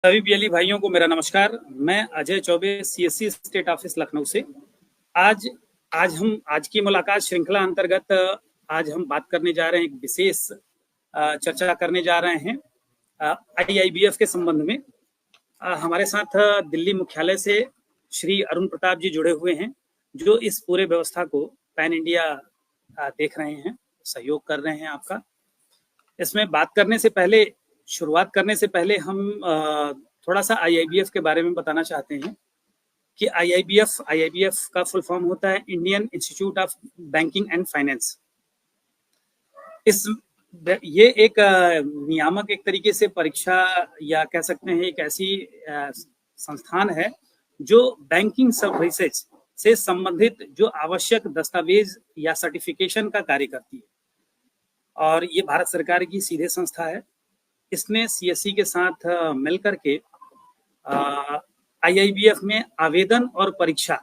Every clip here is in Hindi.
सभी बीएलई भाइयों को मेरा नमस्कार। मैं Ajay Choubey, CSC state office Lucknow से। आज आज की मुलाकात श्रृंखला अंतर्गत आज हम बात करने जा रहे हैं, एक विशेष चर्चा करने जा रहे हैं आईआईबीएफ के संबंध में। हमारे साथ दिल्ली मुख्यालय से श्री अरुण प्रताप जी जुड़े हुए हैं, जो इस पूरे व्यवस्था को पैन इंडिया देख रहे हैं, सहयोग कर रहे हैं आपका। इसमें शुरुआत करने से पहले हम थोड़ा सा आईआईबीएफ के बारे में बताना चाहते हैं कि आईआईबीएफ का फुल फॉर्म होता है Indian institute of banking and finance. ये एक नियामक, एक तरीके से परीक्षा या कह सकते हैं एक ऐसी संस्थान है जो बैंकिंग सर्विसेज से संबंधित जो आवश्यक दस्तावेज या सर्टिफिकेशन का कार्य करती है, और ये भारत सरकार की सीधे संस्था है। इसने सीएससी के साथ मिलकर के आईआईबीएफ में आवेदन और परीक्षा,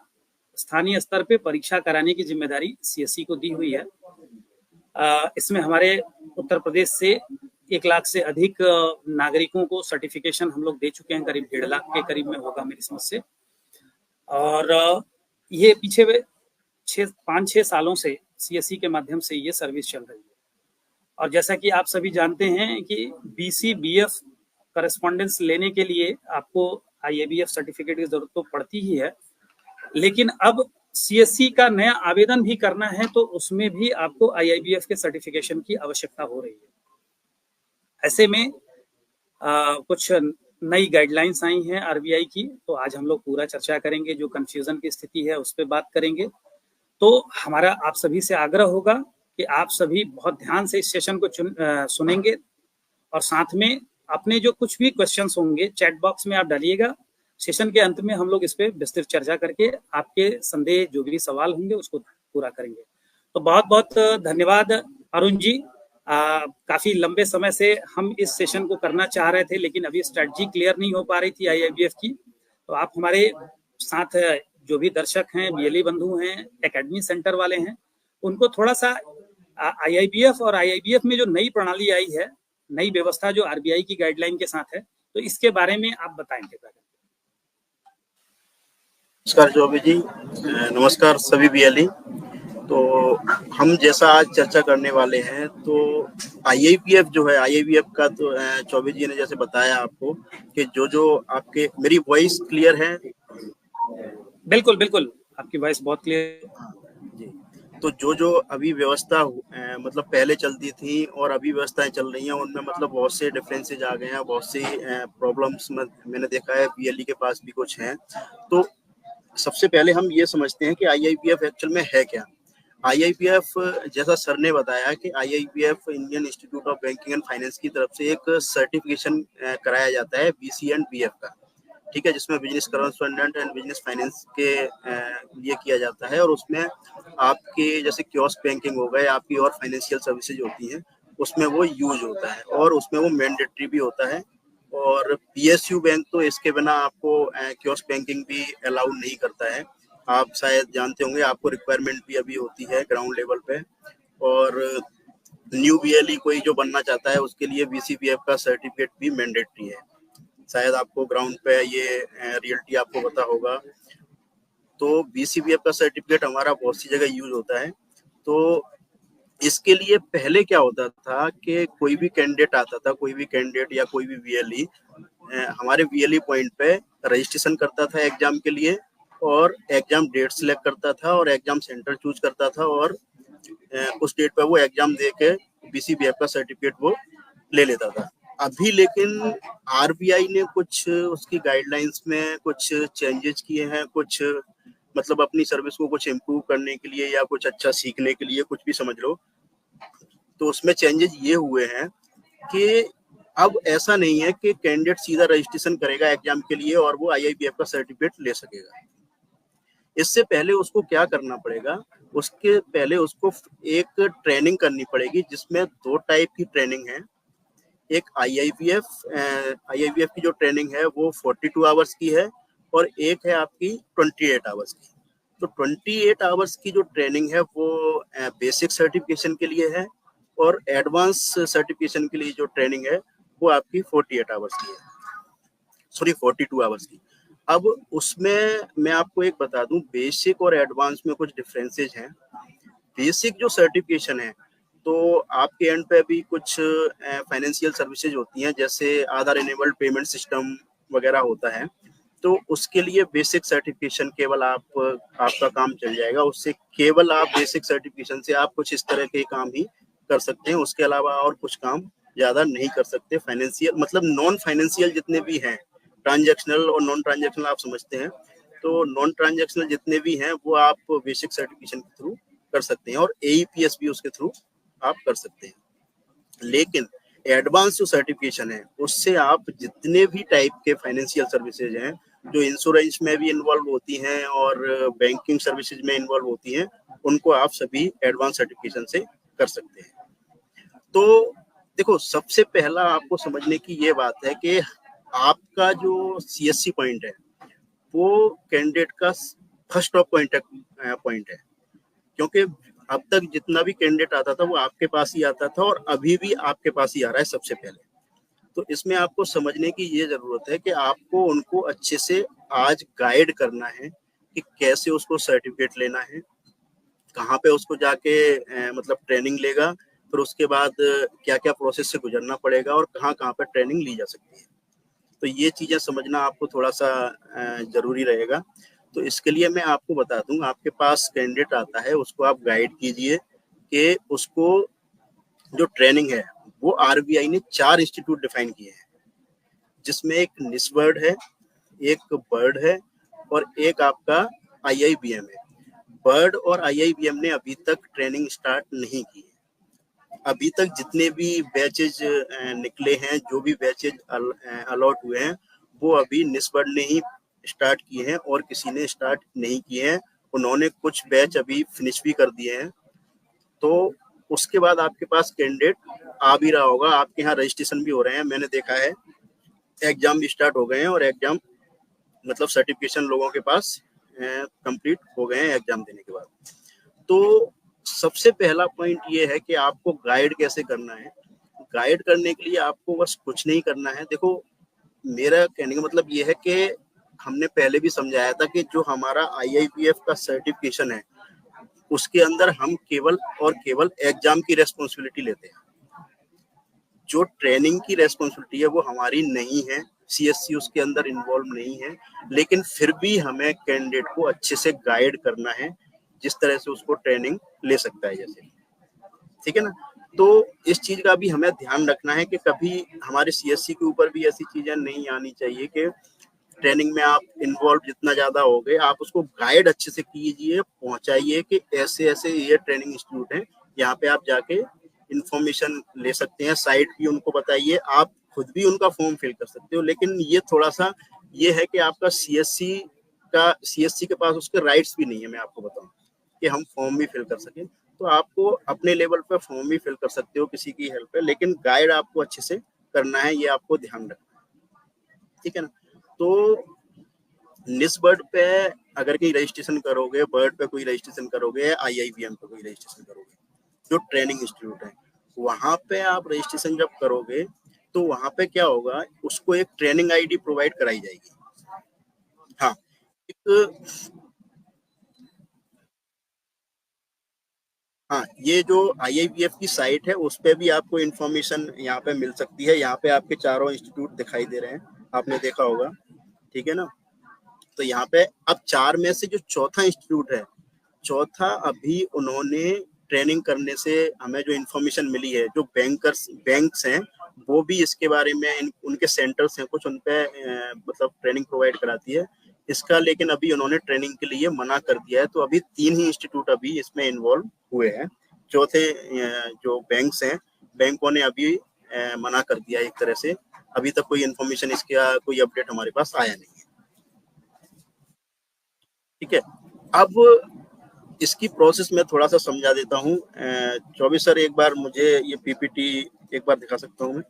स्थानीय स्तर पे परीक्षा कराने की जिम्मेदारी सीएससी को दी हुई है। इसमें हमारे उत्तर प्रदेश से 1 लाख से अधिक नागरिकों को सर्टिफिकेशन हम लोग दे चुके हैं, करीब 1.5 लाख के करीब में होगा मेरी समझ से। और ये पीछे 5-6 सालों से सीएससी के माध्यम से ये सर्विस चल रही है। और जैसा कि आप सभी जानते हैं कि बीसीबीएफ करस्पॉन्डेंस लेने के लिए आपको आईआईबीएफ सर्टिफिकेट की जरूरत तो पड़ती ही है, लेकिन अब सीएससी का नया आवेदन भी करना है तो उसमें भी आपको आईआईबीएफ के सर्टिफिकेशन की आवश्यकता हो रही है। ऐसे में कुछ नई गाइडलाइंस आई हैं आरबीआई की, तो आज हम लोग पूरा चर्चा करेंगे, जो कंफ्यूजन की स्थिति है उस पर बात करेंगे। तो हमारा आप सभी से आग्रह होगा कि आप सभी बहुत ध्यान से इस सेशन को सुनेंगे, और साथ में अपने जो कुछ भी क्वेश्चंस होंगे चैट बॉक्स में आप डालिएगा। सेशन के अंत में हम लोग इस पे विस्तृत चर्चा करके आपके संदेह, जो भी सवाल होंगे, उसको पूरा करेंगे। तो बहुत बहुत धन्यवाद अरुण जी। काफी लंबे समय से हम इस सेशन को करना चाह रहे थे, लेकिन अभी स्ट्रेटजी क्लियर नहीं हो पा रही थी आईआईबीएफ की। तो आप हमारे साथ जो भी दर्शक हैं, बीएलई बंधु हैं, एकेडमी सेंटर वाले हैं, उनको थोड़ा सा आईआईबीएफ और आईआईबीएफ में जो नई प्रणाली आई है, नई व्यवस्था जो आरबीआई की गाइडलाइन के साथ है, तो इसके बारे में आप बताएंगे। नमस्कार चौबे जी, नमस्कार सभी बीएलई। तो हम जैसा आज चर्चा करने वाले हैं, तो आईआईबीएफ जो है, आईआईबीएफ का तो चौबे जी ने जैसे बताया आपको कि जो आपके, मेरी वॉइस क्लियर है? बिल्कुल बिल्कुल, आपकी वॉइस बहुत क्लियर जी। तो जो अभी व्यवस्था मतलब पहले चलती थी और अभी व्यवस्थाएं चल रही हैं, उनमें मतलब बहुत से डिफरेंसेज आ गए हैं, बहुत सी प्रॉब्लम्स मैंने देखा है, बीएलई के पास भी कुछ हैं। तो सबसे पहले हम ये समझते हैं कि आईआईबीएफ एक्चुअल में है क्या। आईआईबीएफ, जैसा सर ने बताया कि IIBF Indian institute of banking and finance की तरफ से एक सर्टिफिकेशन कराया जाता है बीसी एंड बीएफ का, ठीक है, जिसमें business correspondent and business finance के लिए किया जाता है। और उसमें आपके जैसे कियोस्क बैंकिंग हो गए, आपकी और फाइनेंशियल सर्विसेज होती हैं, उसमें वो यूज होता है, और उसमें वो मैंडेटरी भी होता है। और पीएसयू बैंक तो इसके बिना आपको कियोस्क बैंकिंग भी अलाउ नहीं करता है। आप शायद जानते होंगे, आपको रिक्वायरमेंट भी अभी होती है ग्राउंड लेवल पे। और न्यू बीएलई कोई जो बनना चाहता है, उसके लिए बीसीबीएफ का सर्टिफिकेट भी मैंडेटरी है। शायद आपको ग्राउंड पे ये रियलिटी आपको पता होगा। तो बीसीबीएफ का सर्टिफिकेट हमारा बहुत सी जगह यूज होता है। तो इसके लिए पहले क्या होता था कि कोई भी कैंडिडेट आता था, कोई भी कैंडिडेट या कोई भी बीएलई हमारे बीएलई पॉइंट पे रजिस्ट्रेशन करता था एग्जाम के लिए, और एग्जाम डेट सिलेक्ट करता था और एग्जाम सेंटर चूज करता था, और उस डेट पे वो एग्जाम दे के बीसीबीएफ का सर्टिफिकेट वो ले लेता था। अभी लेकिन आरबीआई ने कुछ उसकी गाइडलाइंस में कुछ चेंजेस किए हैं, कुछ मतलब अपनी सर्विस को कुछ इम्प्रूव करने के लिए या कुछ अच्छा सीखने के लिए, कुछ भी समझ लो। तो उसमें चेंजेस ये हुए हैं कि अब ऐसा नहीं है कि कैंडिडेट सीधा रजिस्ट्रेशन करेगा एग्जाम के लिए और वो आईआईबीएफ का सर्टिफिकेट ले सकेगा। इससे पहले उसको क्या करना पड़ेगा, उसके पहले उसको एक ट्रेनिंग करनी पड़ेगी, जिसमें 2 टाइप की ट्रेनिंग है। एक आईआईबीएफ की जो ट्रेनिंग है वो 42 आवर्स की है, और एक है आपकी 28 आवर्स की। तो 28 आवर्स की जो ट्रेनिंग है वो बेसिक सर्टिफिकेशन के लिए है, और एडवांस सर्टिफिकेशन के लिए जो ट्रेनिंग है वो आपकी 48 आवर्स की है। सॉरी 42 आवर्स की। अब उसमें मैं आपको एक बता दूं, बेसिक और एडवांस में कुछ डिफरेंसेस हैं। बेसिक जो सर्टिफिकेशन है, तो आपके एंड पे भी कुछ फाइनेंशियल सर्विसेज होती हैं, जैसे आधार इनेबल्ड पेमेंट सिस्टम वगैरह होता है, तो उसके लिए बेसिक सर्टिफिकेशन केवल आपका काम चल जाएगा। उससे केवल आप बेसिक सर्टिफिकेशन से आप कुछ इस तरह के काम ही कर सकते हैं, उसके अलावा और कुछ काम ज्यादा नहीं कर सकते। फाइनेंशियल मतलब नॉन फाइनेंशियल जितने भी हैं, ट्रांजैक्शनल और नॉन ट्रांजैक्शनल आप समझते हैं, तो नॉन ट्रांजैक्शनल जितने भी हैं वो आप बेसिक सर्टिफिकेशन के थ्रू कर सकते हैं, और एईपीएस भी उसके थ्रू आप कर सकते हैं। लेकिन एडवांस जो सर्टिफिकेशन है, उससे आप जितने भी टाइप के फाइनेंशियल सर्विसेज हैं, जो इंश्योरेंस में भी इन्वॉल्व होती हैं और बैंकिंग सर्विसेज में इन्वॉल्व होती हैं, उनको आप सभी एडवांस सर्टिफिकेशन से कर सकते हैं। तो देखो, सबसे पहला आपको समझने की ये बात है कि आपका जो सीएससी पॉइंट है वो कैंडिडेट का फर्स्ट ऑफ पॉइंट है, क्योंकि अब तक जितना भी कैंडिडेट आता था वो आपके पास ही आता था, और अभी भी आपके पास ही आ रहा है सबसे पहले। तो इसमें आपको समझने की ये जरूरत है कि आपको उनको अच्छे से आज गाइड करना है कि कैसे उसको सर्टिफिकेट लेना है, कहाँ पे उसको जाके मतलब ट्रेनिंग लेगा, फिर उसके बाद क्या क्या प्रोसेस से गुजरना पड़ेगा, और कहाँ कहाँ पे ट्रेनिंग ली जा सकती है। तो ये चीजें समझना आपको थोड़ा सा जरूरी रहेगा। तो इसके लिए मैं आपको बता दूं, आपके पास कैंडिडेट आता है, उसको आप गाइड कीजिए कि उसको जो ट्रेनिंग है वो आरबीआई ने 4 इंस्टीट्यूट डिफाइन किए हैं, जिसमें एक निस्बर्ड है, एक बर्ड है, और एक आपका आईआईबीएम है। बर्ड और आईआईबीएम ने अभी तक ट्रेनिंग स्टार्ट नहीं की है। अभी तक जितने भी बैचेज निकले हैं, जो भी बैचेज अलॉट हुए हैं, वो अभी निस्बर्ड ने ही स्टार्ट किए हैं और किसी ने स्टार्ट नहीं किए हैं। उन्होंने कुछ बैच अभी फिनिश भी कर दिए हैं। तो उसके बाद आपके पास कैंडिडेट आ भी रहा होगा, आपके यहाँ रजिस्ट्रेशन भी हो रहे हैं, मैंने देखा है। एग्जाम भी स्टार्ट हो गए हैं, और एग्जाम मतलब सर्टिफिकेशन लोगों के पास कंप्लीट हो गए हैं एग्जाम देने के बाद। तो सबसे पहला पॉइंट ये है कि आपको गाइड कैसे करना है। गाइड करने के लिए आपको बस कुछ नहीं करना है। देखो, मेरा कहने का मतलब ये है कि हमने पहले भी समझाया था कि जो हमारा आईआईपीएफ का सर्टिफिकेशन है, उसके अंदर हम केवल और केवल एग्जाम की रेस्पॉन्सिबिलिटी लेते हैं। जो ट्रेनिंग की रेस्पॉन्सिबिलिटी है वो हमारी नहीं है, सीएससी उसके अंदर इन्वॉल्व नहीं है। लेकिन फिर भी हमें कैंडिडेट को अच्छे से गाइड करना है, जिस तरह से उसको ट्रेनिंग ले सकता है, जैसे, ठीक है ना। तो इस चीज का भी हमें ध्यान रखना है कि कभी हमारे सीएससी के ऊपर भी ऐसी चीजें नहीं आनी चाहिए कि ट्रेनिंग में आप इन्वॉल्व जितना ज्यादा हो गए, आप उसको गाइड अच्छे से कीजिए, पहुंचाइए कि ऐसे ऐसे ये ट्रेनिंग इंस्टीट्यूट है, यहाँ पे आप जाके इंफॉर्मेशन ले सकते हैं। साइट भी उनको बताइए, आप खुद भी उनका फॉर्म फिल कर सकते हो। लेकिन ये थोड़ा सा ये है कि आपका सीएससी के पास उसके राइट्स भी नहीं है, मैं आपको बताऊं, कि हम फॉर्म भी फिल कर सकें। तो आपको अपने लेवल पे फॉर्म भी फिल कर सकते हो किसी की हेल्प है, लेकिन गाइड आपको अच्छे से करना है, ये आपको ध्यान रखना है, ठीक है ना। तो निस्बर्ड पे अगर कोई रजिस्ट्रेशन करोगे, बर्ड पे कोई रजिस्ट्रेशन करोगे, आईआईबीएम पे कोई रजिस्ट्रेशन करोगे, जो ट्रेनिंग इंस्टीट्यूट है, वहां पे आप रजिस्ट्रेशन जब करोगे तो वहां पे क्या होगा, उसको एक ट्रेनिंग आईडी प्रोवाइड कराई जाएगी। हाँ, एक हाँ, ये जो आईआईबीएफ की साइट है उस पे भी आपको इन्फॉर्मेशन यहाँ पे मिल सकती है। यहाँ पे आपके चारों इंस्टीट्यूट दिखाई दे रहे हैं, आपने देखा होगा, ठीक है ना। तो यहाँ पे अब 4 में से जो चौथा इंस्टीट्यूट है, चौथा अभी उन्होंने ट्रेनिंग करने से हमें जो इन्फॉर्मेशन मिली है, जो बैंक्स हैं वो भी इसके बारे में उनके सेंटर्स हैं कुछ, उन पे मतलब ट्रेनिंग प्रोवाइड कराती है इसका, लेकिन अभी उन्होंने ट्रेनिंग के लिए मना कर दिया है। तो अभी 3 ही इंस्टीट्यूट अभी इसमें इन्वॉल्व हुए हैं। चौथे जो बैंक्स हैं, बैंकों ने अभी मना कर दिया एक तरह से। अभी तक कोई इन्फॉर्मेशन इसका कोई अपडेट हमारे पास आया नहीं है, ठीक है। अब इसकी प्रोसेस में थोड़ा सा समझा देता हूँ। चौबे सर, एक बार मुझे ये पीपीटी एक बार दिखा सकता हूँ मैं?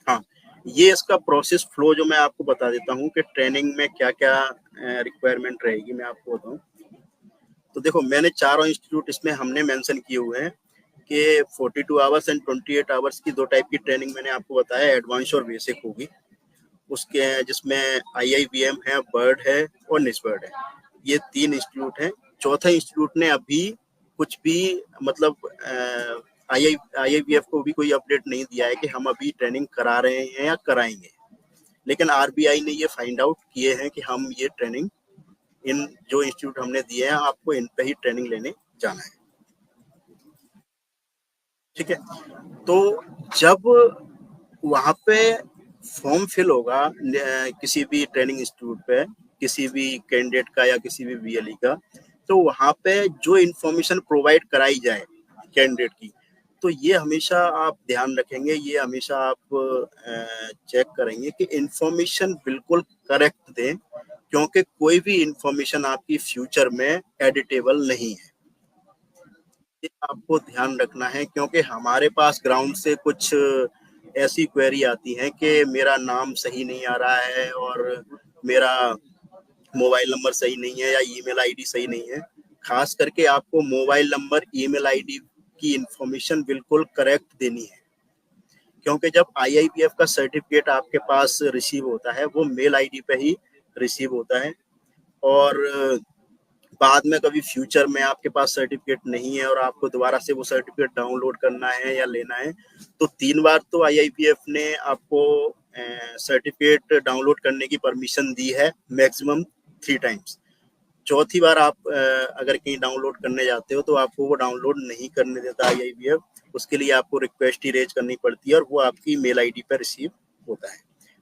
हाँ, ये इसका प्रोसेस फ्लो जो मैं आपको बता देता हूँ कि ट्रेनिंग में क्या क्या रिक्वायरमेंट रहेगी, मैं आपको बताऊँ। तो देखो, मैंने चारों इंस्टीट्यूट इसमें हमने मेंशन किए हुए हैं कि 42 आवर्स एंड 28 आवर्स की 2 टाइप की ट्रेनिंग मैंने आपको बताया, एडवांस और बेसिक होगी। उसके जिसमें IIBM है, बर्ड है और निस्बर्ड है। ये 3 इंस्टीट्यूट हैं। चौथा इंस्टीट्यूट ने अभी कुछ भी मतलब IIBF को भी कोई अपडेट नहीं दिया है कि हम अभी ट्रेनिंग करा रहे हैं या कराएंगे, लेकिन RBI ने ये फाइंड आउट किए हैं कि हम ये ट्रेनिंग इन जो इंस्टीट्यूट हमने दिए हैं आपको इन पे ही ट्रेनिंग लेने जाना है। ठीक है, तो जब वहां पे फॉर्म फिल होगा किसी भी ट्रेनिंग इंस्टीट्यूट पे, किसी भी कैंडिडेट का या किसी भी BLE का, तो वहां पे जो इंफॉर्मेशन प्रोवाइड कराई जाए कैंडिडेट की, तो ये हमेशा आप ध्यान रखेंगे, ये हमेशा आप चेक करेंगे कि इंफॉर्मेशन बिल्कुल करेक्ट दें, क्योंकि कोई भी इंफॉर्मेशन आपकी फ्यूचर में एडिटेबल नहीं है। ये आपको ध्यान रखना है, क्योंकि हमारे पास ग्राउंड से कुछ ऐसी क्वेरी आती है कि मेरा नाम सही नहीं आ रहा है और मेरा मोबाइल नंबर सही नहीं है या ईमेल आईडी सही नहीं है। खास करके आपको मोबाइल नंबर, ईमेल आईडी की इंफॉर्मेशन बिल्कुल करेक्ट देनी है, क्योंकि जब IIBF का सर्टिफिकेट आपके पास रिसीव होता है वो मेल आईडी पे ही रिसीव होता है, और बाद में कभी फ्यूचर में आपके पास सर्टिफिकेट नहीं है और आपको दोबारा से वो सर्टिफिकेट डाउनलोड करना है या लेना है, तो 3 बार तो IIBF ने आपको सर्टिफिकेट डाउनलोड करने की परमिशन दी है, मैक्सिमम 3 टाइम्स। चौथी बार आप अगर कहीं डाउनलोड करने जाते हो तो आपको वो डाउनलोड नहीं करने देता IIBF, उसके लिए आपको रिक्वेस्ट ही रेज करनी पड़ती है और वो आपकी मेल आईडी पर रिसीव होता है,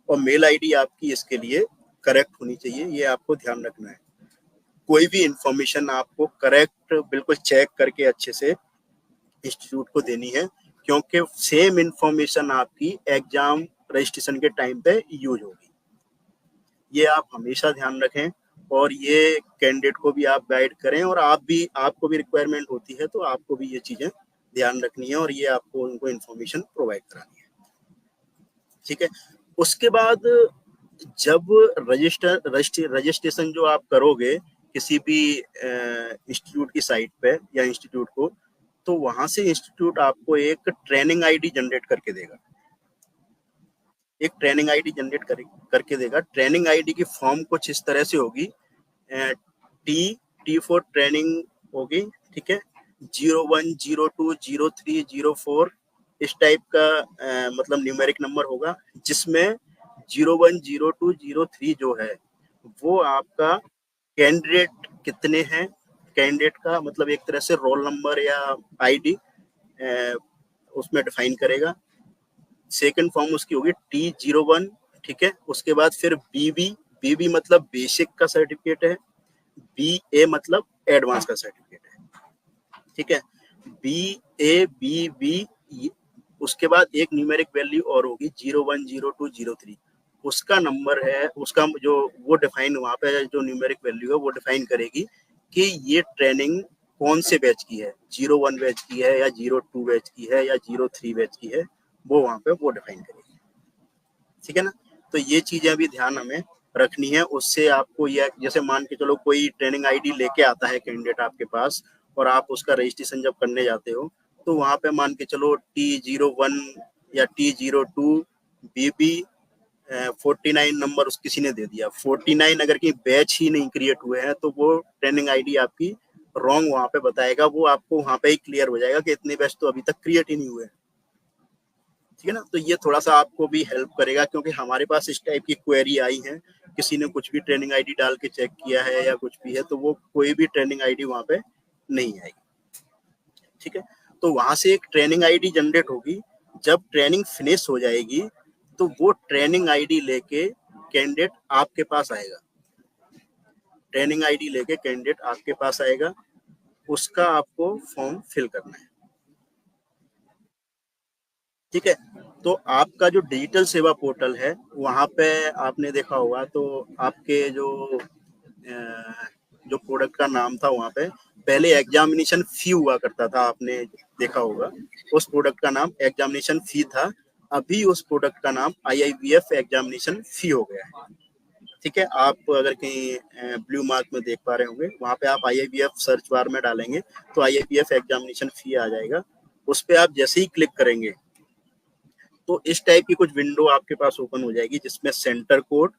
और मेल आईडी आपकी इसके लिए करेक्ट होनी चाहिए, ये आपको ध्यान रखना है। कोई भी इंफॉर्मेशन आपको करेक्ट बिल्कुल चेक करके अच्छे से इंस्टीट्यूट को देनी है, क्योंकि सेम इंफॉर्मेशन आपकी एग्जाम रजिस्ट्रेशन के टाइम पे यूज होगी। ये आप हमेशा ध्यान रखें और ये कैंडिडेट को भी आप गाइड करें, और आपको भी रिक्वायरमेंट होती है तो आपको भी ये चीजें ध्यान रखनी है और ये आपको उनको इंफॉर्मेशन प्रोवाइड करानी है। ठीक है, उसके बाद जब रजिस्ट्रेशन जो आप करोगे किसी भी इंस्टीट्यूट की साइट पे या इंस्टीट्यूट को, तो वहां से इंस्टीट्यूट आपको एक ट्रेनिंग आईडी जनरेट करके देगा, एक ट्रेनिंग आईडी जनरेट करके देगा। ट्रेनिंग आईडी की फॉर्म कुछ इस तरह से होगी, टी फॉर ट्रेनिंग होगी, ठीक है, 01, 02, 03, 04 इस टाइप का मतलब न्यूमेरिक नंबर होगा, जिसमें 01, 02, 03 जो है वो आपका कैंडिडेट कितने हैं, कैंडिडेट का मतलब एक तरह से रोल नंबर या आईडी उसमें डिफाइन करेगा। सेकंड फॉर्म उसकी होगी T01, ठीक है, उसके बाद फिर बीबी मतलब बेसिक का सर्टिफिकेट है, BA मतलब एडवांस का सर्टिफिकेट है, ठीक है, BA, BB, उसके बाद एक न्यूमेरिक वैल्यू और होगी 01, 02, 03, उसका नंबर है, उसका जो वो डिफाइन वहां पे जो न्यूमेरिक वैल्यू है वो डिफाइन करेगी कि ये ट्रेनिंग कौन से बैच की है, 01 बैच की है या 02 बैच की है या 03 बैच की है, वो वहां पे वो डिफाइन करेगी। ठीक है ना, तो ये चीजें अभी ध्यान हमें रखनी है। उससे आपको ये जैसे मान के चलो कोई ट्रेनिंग आईडी लेके आता है कैंडिडेट आपके पास और आप उसका रजिस्ट्रेशन जब करने जाते हो तो वहां पे मान के चलो T01 या T02 BB 49 नंबर उस किसी ने दे दिया, 49 अगर कहीं बैच ही नहीं क्रिएट हुए हैं तो वो ट्रेनिंग आईडी आपकी रॉन्ग वहां पे बताएगा, वो आपको वहां पे ही क्लियर हो जाएगा कि इतने बैच तो अभी तक क्रिएट ही नहीं हुए। ठीक है ना, तो ये थोड़ा सा आपको भी हेल्प करेगा, क्योंकि हमारे पास इस टाइप की क्वेरी आई है, किसी ने कुछ भी ट्रेनिंग आईडी डाल के चेक किया है या कुछ भी है तो वो कोई भी ट्रेनिंग आईडी वहां पे नहीं आएगी। ठीक है, तो वहां से एक ट्रेनिंग आईडी जनरेट होगी, जब ट्रेनिंग फिनिश हो जाएगी तो वो ट्रेनिंग आईडी लेके कैंडिडेट आपके पास आएगा, ट्रेनिंग आईडी लेके कैंडिडेट आपके पास आएगा, उसका आपको फॉर्म फिल करना है। ठीक है, तो आपका जो डिजिटल सेवा पोर्टल है वहां पे आपने देखा होगा तो आपके जो प्रोडक्ट का नाम था वहां पे पहले एग्जामिनेशन फी हुआ करता था, आपने देखा होगा उस प्रोडक्ट का नाम एग्जामिनेशन फी था, अभी उस प्रोडक्ट का नाम IIBF एग्जामिनेशन फी हो गया है। ठीक है, आप अगर कहीं ब्लू मार्क में देख पा रहे होंगे वहां पे आप IIBF सर्च बार में डालेंगे तो IIBF एग्जामिनेशन फी आ जाएगा, उस पर आप जैसे ही क्लिक करेंगे तो इस टाइप की कुछ विंडो आपके पास ओपन हो जाएगी जिसमें सेंटर कोड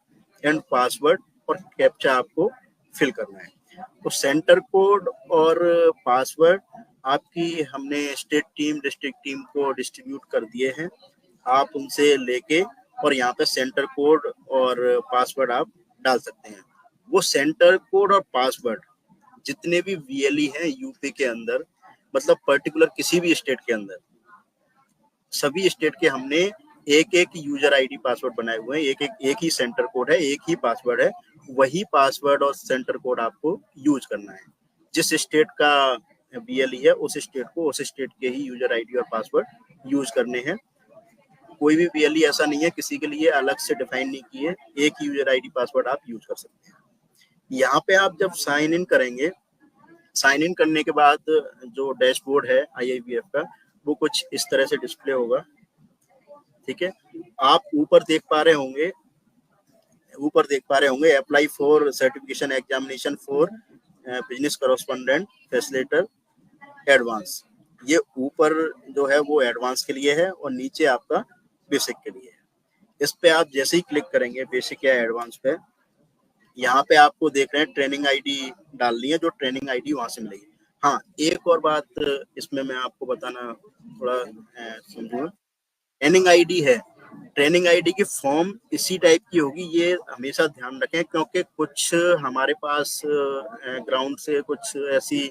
एंड पासवर्ड और कैप्चा आपको फिल करना है। तो सेंटर कोड और पासवर्ड आपकी हमने स्टेट टीम डिस्ट्रिक्ट टीम को डिस्ट्रीब्यूट कर दिए हैं। आप उनसे लेके और यहाँ पे सेंटर कोड और पासवर्ड आप डाल सकते हैं। वो सेंटर कोड और पासवर्ड जितने भी वीएलई हैं यूपी के अंदर, मतलब पर्टिकुलर किसी भी स्टेट के अंदर, सभी स्टेट के हमने एक एक यूजर आईडी पासवर्ड बनाए हुए हैं। एक ही सेंटर कोड है, एक ही पासवर्ड है। वही पासवर्ड और सेंटर कोड आपको यूज करना है। जिस स्टेट का वीएलई है उस स्टेट को उस स्टेट के ही यूजर आईडी और पासवर्ड यूज करने हैं। कोई भी वीएलई ऐसा नहीं है किसी के लिए अलग से डिफाइन नहीं किए, एक ही यूजर आईडी पासवर्ड आप यूज कर सकते हैं। यहाँ पे आप जब साइन इन करेंगे, साइन इन करने के बाद जो डैशबोर्ड है आईआईबीएफ का वो कुछ इस तरह से डिस्प्ले होगा। ठीक है, आप ऊपर देख पा रहे होंगे apply for certification examination for business correspondent facilitator advance. ये ऊपर जो है वो एडवांस के लिए है और नीचे आपका बेसिक के लिए है। इस पे आप जैसे ही क्लिक करेंगे बेसिक या एडवांस पे, यहाँ पे आपको देख रहे हैं ट्रेनिंग आईडी डालनी है, जो ट्रेनिंग आईडी वहां से मिलेगी। हाँ, एक और बात इसमें मैं आपको बताना थोड़ा समझूंगा। ट्रेनिंग आईडी है, ट्रेनिंग आईडी की फॉर्म इसी टाइप की होगी, ये हमेशा ध्यान रखें, क्योंकि कुछ हमारे पास ग्राउंड से कुछ ऐसी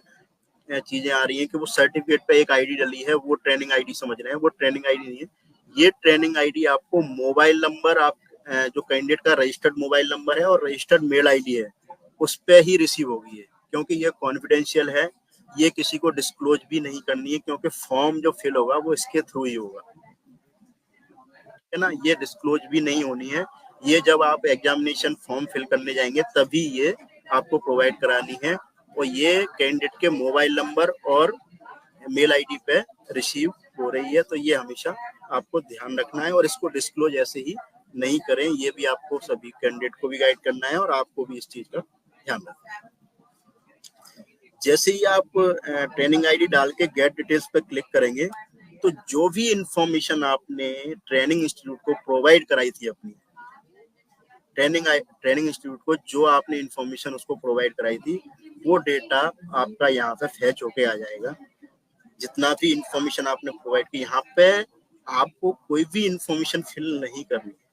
चीजें आ रही हैं कि वो सर्टिफिकेट पे एक आईडी डली है, वो ट्रेनिंग आईडी समझ रहे हैं। वो ट्रेनिंग आईडी नहीं है। ये ट्रेनिंग आईडी आपको मोबाइल नंबर, आप जो कैंडिडेट का रजिस्टर्ड मोबाइल नंबर है और रजिस्टर्ड मेल आईडी है उस पर ही रिसीव होगी है, क्योंकि ये कॉन्फिडेंशियल है। ये किसी को डिस्क्लोज भी नहीं करनी है, क्योंकि फॉर्म जो फिल होगा वो इसके थ्रू ही होगा, है ना। ये डिस्क्लोज भी नहीं होनी है। ये जब आप एग्जामिनेशन फॉर्म फिल करने जाएंगे तभी ये आपको प्रोवाइड करानी है, और ये कैंडिडेट के मोबाइल नंबर और मेल आईडी पे रिसीव हो रही है। तो ये हमेशा आपको ध्यान रखना है, और इसको डिस्क्लोज ऐसे ही नहीं करें। ये भी आपको सभी कैंडिडेट को भी गाइड करना है और आपको भी इस चीज का ध्यान रखना है। जैसे ही आप ट्रेनिंग आईडी डाल के गेट डिटेल्स पे क्लिक करेंगे तो जो भी इंफॉर्मेशन आपने ट्रेनिंग इंस्टीट्यूट को प्रोवाइड कराई थी, अपनी ट्रेनिंग इंस्टीट्यूट को जो आपने इंफॉर्मेशन उसको प्रोवाइड कराई थी, वो डेटा आपका यहाँ पे फैच होके आ जाएगा। जितना भी इंफॉर्मेशन आपने प्रोवाइड की, यहाँ पे आपको कोई भी इंफॉर्मेशन फिल नहीं करनी है।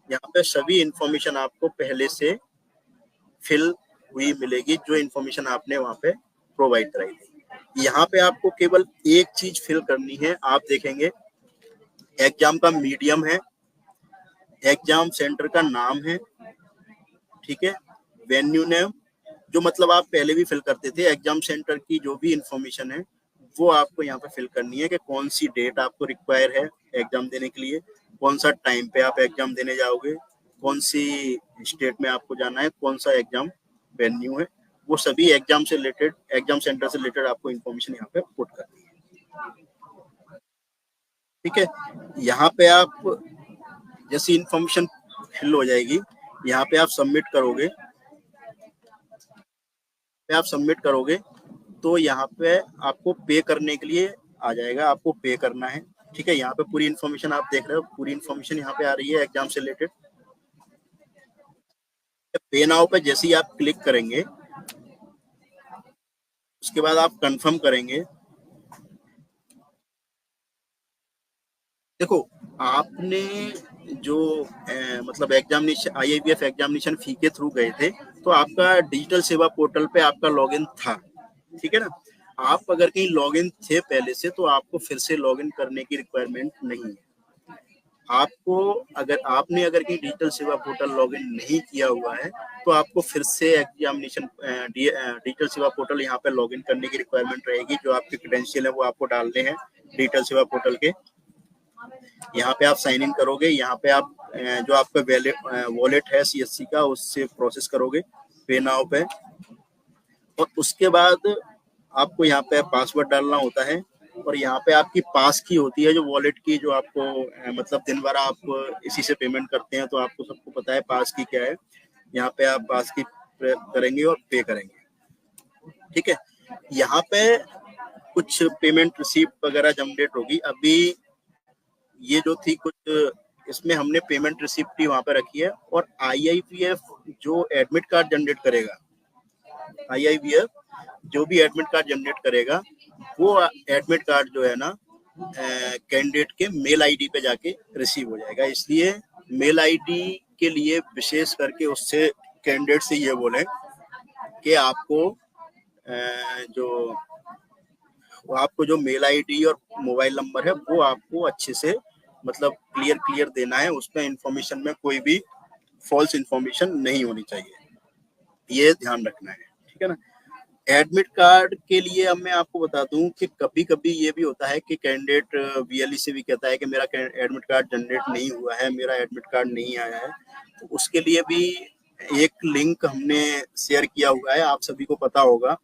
यहाँ पे सभी इंफॉर्मेशन आपको पहले से फिल हुई मिलेगी, जो इंफॉर्मेशन आपने वहाँ पे प्रोवाइड कराई थी। यहाँ पे आपको केवल एक चीज फिल करनी है। आप देखेंगे एग्जाम का मीडियम है, एग्जाम सेंटर का नाम है, ठीक है, वेन्यू नेम, जो मतलब आप पहले भी फिल करते थे। एग्जाम सेंटर की जो भी इंफॉर्मेशन है वो आपको यहाँ पे फिल करनी है, कि कौन सी डेट आपको रिक्वायर है एग्जाम देने के लिए, कौन सा टाइम पे आप एग्जाम देने जाओगे, कौन सी स्टेट में आपको जाना है, कौन सा एग्जाम वेन्यू है, वो सभी एग्जाम से रिलेटेड, एग्जाम सेंटर से रिलेटेड आपको इन्फॉर्मेशन यहाँ पे पुट करनी है। ठीक है, यहाँ पे आप जैसी इन्फॉर्मेशन फिल हो जाएगी, यहाँ पे आप सबमिट करोगे तो यहाँ पे आपको पे करने के लिए आ जाएगा, आपको पे करना है। ठीक है, यहाँ पे पूरी इन्फॉर्मेशन आप देख रहे हो, पूरी इन्फॉर्मेशन यहाँ पे आ रही है एग्जाम से रिलेटेड। पे नाउ पे जैसे ही आप क्लिक करेंगे उसके बाद आप कंफर्म करेंगे। देखो, आपने जो मतलब एग्जामिनेशन आईआईबीएफ एग्जामिनेशन फी के थ्रू गए थे, तो आपका डिजिटल सेवा पोर्टल पे आपका लॉगिन था, ठीक है ना। आप अगर कहीं लॉगिन थे पहले से, तो आपको फिर से लॉगिन करने की रिक्वायरमेंट नहीं है। आपको अगर कहीं डिजिटल सेवा पोर्टल लॉगिन नहीं किया हुआ है, तो आपको फिर से एग्जामिनेशन डिजिटल सेवा पोर्टल यहाँ पे लॉगिन करने की रिक्वायरमेंट रहेगी। जो आपके क्रेडेंशियल है वो आपको डालने हैं डिजिटल सेवा पोर्टल के। यहाँ पे आप साइन इन करोगे, यहाँ पे आप जो आपका वॉलेट है सीएससी का, उससे प्रोसेस करोगे पे नाउ पे, और उसके बाद आपको यहाँ पे पासवर्ड डालना होता है, और यहाँ पे आपकी पास की होती है जो वॉलेट की, जो आपको मतलब दिन भर आप इसी से पेमेंट करते हैं, तो आपको सबको पता है पास की क्या है। यहाँ पे आप पास की करेंगे और पे करेंगे। ठीक है, यहाँ पे कुछ पेमेंट रिसीप्ट वगैरह जनरेट होगी। अभी ये जो थी कुछ, इसमें हमने पेमेंट रिसिप्ट वहां पे रखी है, और IIPF जो एडमिट कार्ड जनरेट करेगा, IIPF जो भी एडमिट कार्ड जनरेट करेगा, वो एडमिट कार्ड जो है ना कैंडिडेट के मेल आईडी पे जाके रिसीव हो जाएगा। इसलिए मेल आईडी के लिए विशेष करके उससे कैंडिडेट से ये बोलें कि आपको जो मेल आईडी और मोबाइल नंबर है वो आपको अच्छे से मतलब क्लियर देना है। उसमें इंफॉर्मेशन में कोई भी फॉल्स इंफॉर्मेशन नहीं होनी चाहिए, ये ध्यान रखना है, ठीक है ना। एडमिट कार्ड के लिए अब मैं आपको बता दूं कि कभी कभी ये भी होता है कि कैंडिडेट VLE से भी कहता है कि मेरा एडमिट कार्ड जनरेट नहीं हुआ है, मेरा एडमिट कार्ड नहीं आया है। तो उसके लिए भी एक लिंक हमने शेयर किया हुआ है, आप सभी को पता होगा,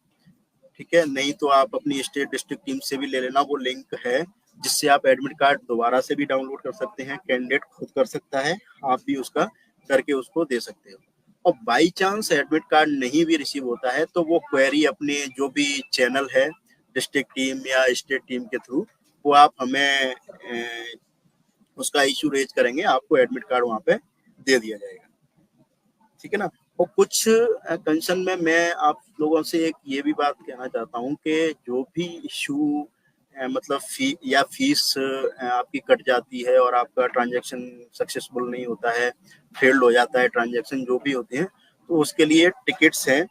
ठीक है। नहीं तो आप अपनी स्टेट डिस्ट्रिक्ट टीम से भी ले लेना, वो लिंक है जिससे आप एडमिट कार्ड दोबारा से भी डाउनलोड कर सकते हैं, कैंडिडेट खुद कर सकता है, आप भी उसका करके उसको दे सकते हो। और बाई चांस एडमिट कार्ड नहीं भी रिसीव होता है तो वो क्वेरी अपने जो भी चैनल है डिस्ट्रिक्ट टीम या स्टेट टीम के थ्रू, वो आप हमें उसका इशू रेज करेंगे, आपको एडमिट कार्ड वहां पे दे दिया जाएगा, ठीक है ना। और कुछ कंसर्न में मैं आप लोगों से एक ये भी बात कहना चाहता हूँ कि जो भी इशू मतलब फीस आपकी कट जाती है और आपका ट्रांजैक्शन सक्सेसफुल नहीं होता है, फेल्ड हो जाता है ट्रांजैक्शन, जो भी होते हैं, तो उसके लिए टिकट्स हैं,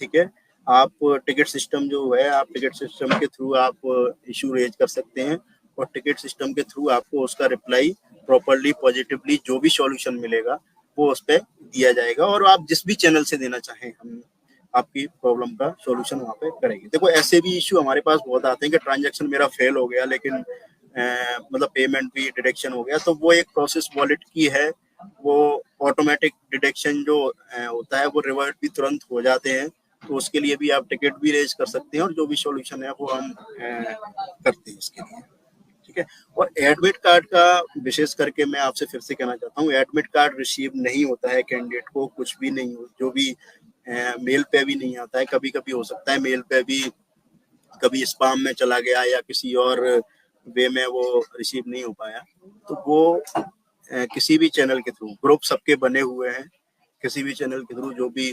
ठीक है। आप टिकट सिस्टम जो है, आप टिकट सिस्टम के थ्रू आप इशू रेज कर सकते हैं, और टिकट सिस्टम के थ्रू आपको उसका रिप्लाई प्रॉपरली पॉजिटिवली जो भी सॉल्यूशन मिलेगा वो उस पर दिया जाएगा, और आप जिस भी चैनल से देना चाहें हम आपकी प्रॉब्लम का सॉल्यूशन वहाँ पे करेंगे। देखो ऐसे भी इशू हमारे पास बहुत आते हैं कि ट्रांजैक्शन मेरा फेल हो गया लेकिन मतलब पेमेंट भी डिडक्शन हो गया, तो वो एक प्रोसेस वॉलेट की है, वो ऑटोमेटिक डिडक्शन जो होता है वो रिवर्ट भी तुरंत हो जाते हैं, तो उसके लिए भी आप टिकट भी रेज कर सकते हैं, और जो भी सॉल्यूशन है वो हम करते हैं इसके लिए, ठीक है। और एडमिट कार्ड का विशेष करके मैं आपसे फिर से कहना चाहता हूँ, एडमिट कार्ड रिसीव नहीं होता है कैंडिडेट को, कुछ भी नहीं हो, जो भी मेल पे भी नहीं आता है, कभी कभी हो सकता है मेल पे भी कभी स्पाम में चला गया या किसी और वे में वो रिसीव नहीं हो पाया, तो वो किसी भी चैनल के थ्रू, ग्रुप सबके बने हुए हैं, किसी भी चैनल के थ्रू जो भी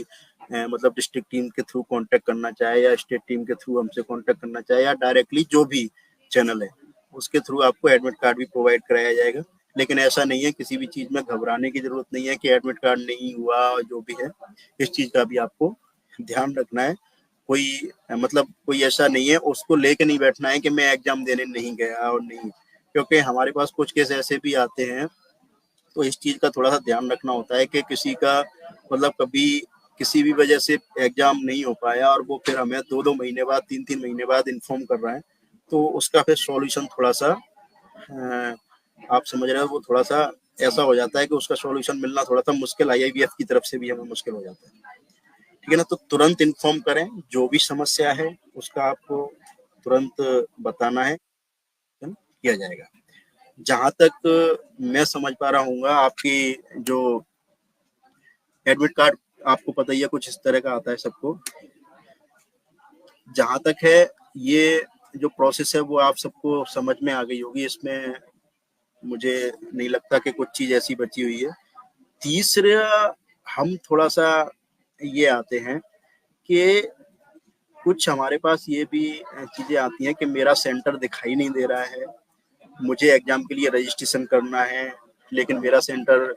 मतलब डिस्ट्रिक्ट टीम के थ्रू कांटेक्ट करना चाहे या स्टेट टीम के थ्रू हमसे कांटेक्ट करना चाहे या डायरेक्टली जो भी चैनल है उसके थ्रू आपको एडमिट कार्ड भी प्रोवाइड कराया जाएगा। लेकिन ऐसा नहीं है, किसी भी चीज में घबराने की जरूरत नहीं है कि एडमिट कार्ड नहीं हुआ, जो भी है इस चीज का भी आपको ध्यान रखना है। कोई मतलब कोई ऐसा नहीं है, उसको लेके नहीं बैठना है कि मैं एग्जाम देने नहीं गया और नहीं, क्योंकि हमारे पास कुछ केस ऐसे भी आते हैं, तो इस चीज का थोड़ा सा ध्यान रखना होता है कि किसी का मतलब कभी किसी भी वजह से एग्जाम नहीं हो पाया और वो फिर हमें 2-2 महीने बाद 3-3 महीने बाद इन्फॉर्म कर रहा है, तो उसका फिर सॉल्यूशन थोड़ा सा आप समझ रहे हो, वो थोड़ा सा ऐसा हो जाता है कि उसका सॉल्यूशन मिलना थोड़ा सा मुश्किल IIBF की तरफ से भी हमें मुश्किल हो जाता है, ठीक है ना। तो तुरंत इन्फॉर्म करें, जो भी समस्या है उसका आपको तुरंत बताना है, किया जाएगा। जहां तक मैं समझ पा रहा हूँ, आपकी जो एडमिट कार्ड आपको पता ही है कुछ इस तरह का आता है सबको, जहां तक है ये जो प्रोसेस है वो आप सबको समझ में आ गई होगी, इसमें मुझे नहीं लगता कि कुछ चीज ऐसी बची हुई है। तीसरा हम थोड़ा सा ये आते हैं कि कुछ हमारे पास ये भी चीजें आती हैं कि मेरा सेंटर दिखाई नहीं दे रहा है, मुझे एग्जाम के लिए रजिस्ट्रेशन करना है लेकिन मेरा सेंटर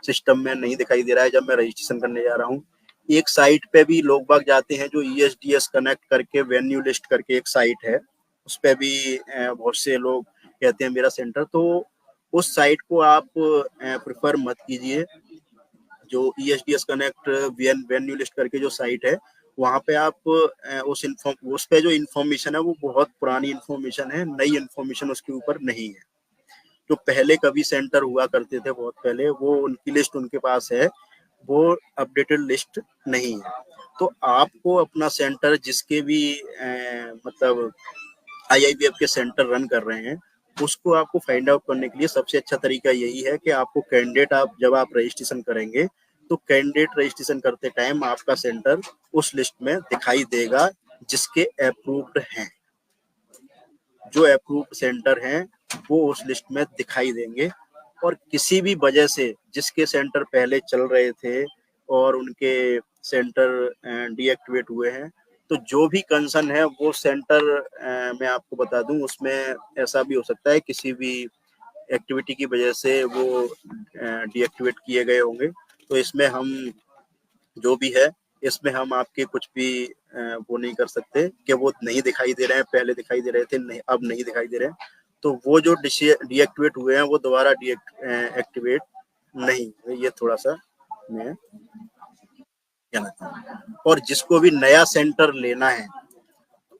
सिस्टम में नहीं दिखाई दे रहा है जब मैं रजिस्ट्रेशन करने जा रहा हूँ। एक साइट पे भी लोग बाग जाते हैं जो ESDS कनेक्ट करके वेन्यू लिस्ट करके एक साइट है, उस पे भी बहुत से लोग कहते हैं मेरा सेंटर, तो उस साइट को आप प्रेफर मत कीजिए। जो ESDS कनेक्ट वेन्यू लिस्ट करके जो साइट है वहाँ पे आप उस पे जो इन्फॉर्मेशन है वो बहुत पुरानी इन्फॉर्मेशन है, नई इन्फॉर्मेशन उसके ऊपर नहीं है। जो पहले कभी सेंटर हुआ करते थे बहुत पहले, वो उनकी लिस्ट उनके पास है, वो अपडेटेड लिस्ट नहीं है। तो आपको अपना सेंटर जिसके भी मतलब IIBF के सेंटर रन कर रहे हैं उसको आपको फाइंड आउट करने के लिए सबसे अच्छा तरीका यही है कि आपको कैंडिडेट जब आप रजिस्ट्रेशन करेंगे तो कैंडिडेट रजिस्ट्रेशन करते टाइम आपका सेंटर उस लिस्ट में दिखाई देगा जिसके अप्रूव्ड हैं। जो अप्रूव्ड सेंटर हैं वो उस लिस्ट में दिखाई देंगे। और किसी भी वजह से जिसके सेंटर पहले चल रहे थे और उनके सेंटर डीएक्टिवेट हुए हैं, तो जो भी कंसर्न है वो सेंटर मैं आपको बता दूं, उसमें ऐसा भी हो सकता है किसी भी एक्टिविटी की वजह से वो डीएक्टिवेट किए गए होंगे। तो इसमें हम जो भी है, इसमें हम आपके कुछ भी वो नहीं कर सकते कि वो नहीं दिखाई दे रहे हैं, पहले दिखाई दे रहे थे, नहीं अब नहीं दिखाई दे रहे हैं। तो वो जो डीएक्टिवेट हुए हैं वो दोबारा एक्टिवेट नहीं, ये थोड़ा सा मैं कहना चाहूँगा। और जिसको भी नया सेंटर लेना है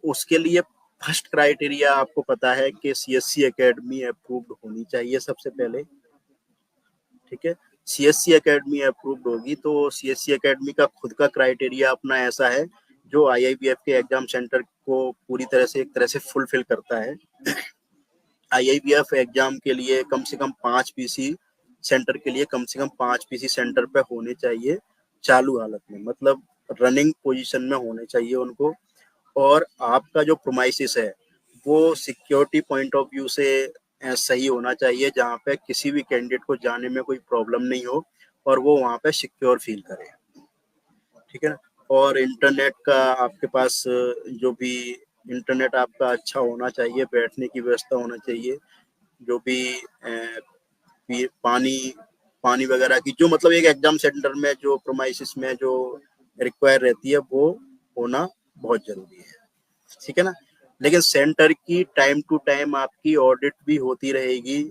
उसके लिए फर्स्ट क्राइटेरिया आपको पता है कि सीएससी एकेडमी अप्रूव्ड होनी चाहिए सबसे पहले, ठीक है। सीएससी एकेडमी अप्रूव्ड होगी तो सीएससी एकेडमी का खुद का क्राइटेरिया अपना ऐसा है जो आईआईबीएफ के एग्जाम सेंटर को पूरी तरह से एक तरह से फुलफिल करता है। आईआईबीएफ एग्जाम के लिए कम से कम 5 पीसी सेंटर के लिए कम से कम 5 पीसी सेंटर पे होने चाहिए चालू हालत में, मतलब रनिंग पोजीशन में होने चाहिए उनको। और आपका जो प्रोमाइसिस है वो सिक्योरिटी पॉइंट ऑफ व्यू से सही होना चाहिए, जहाँ पे किसी भी कैंडिडेट को जाने में कोई प्रॉब्लम नहीं हो और वो वहाँ पे सिक्योर फील करे, ठीक है ना। और इंटरनेट का आपके पास जो भी इंटरनेट आपका अच्छा होना चाहिए, बैठने की व्यवस्था होना चाहिए, जो भी पानी वगैरह की जो मतलब एक एग्जाम सेंटर में जो प्रोमाइसिस में जो रिक्वायर रहती है वो होना बहुत जरूरी है, ठीक है ना। लेकिन सेंटर की टाइम टू टाइम आपकी ऑडिट भी होती रहेगी,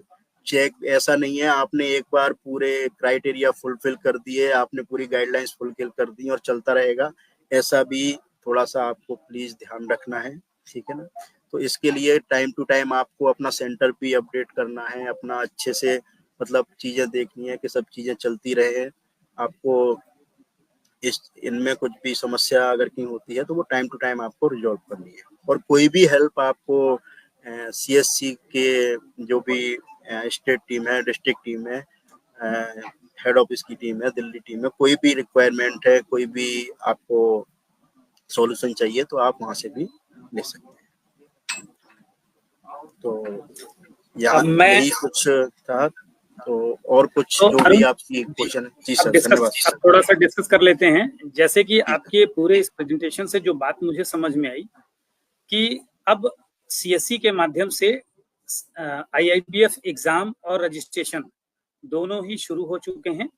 चेक, ऐसा नहीं है आपने एक बार पूरे क्राइटेरिया फुलफिल कर दिए, आपने पूरी गाइडलाइंस फुलफिल कर दी और चलता रहेगा, ऐसा भी थोड़ा सा आपको प्लीज ध्यान रखना है, ठीक है ना। तो इसके लिए टाइम टू टाइम आपको अपना सेंटर भी अपडेट करना है, अपना अच्छे से मतलब चीजें देखनी है कि सब चीजें चलती रहे। आपको इनमें कुछ भी समस्या अगर कहीं होती है तो वो टाइम टू टाइम आपको रिजॉल्व करनी है। और कोई भी हेल्प आपको सीएससी के जो भी स्टेट टीम है, डिस्ट्रिक्ट टीम है, हेड ऑफिस की टीम है, दिल्ली टीम है, कोई भी रिक्वायरमेंट है, कोई भी आपको सॉल्यूशन चाहिए तो आप वहां से भी ले सकते हैं। तो यहाँ यही कुछ था। तो और कुछ तो जो भी आपकी क्वेश्चन है। जी सर, धन्यवाद। अब थोड़ा सा डिस्कस कर लेते हैं। जैसे कि आपके पूरे इस प्रेजेंटेशन से जो बात मुझे समझ में आई कि अब सीएससी के माध्यम से आईआईबीएफ एग्जाम और रजिस्ट्रेशन दोनों ही शुरू हो चुके हैं।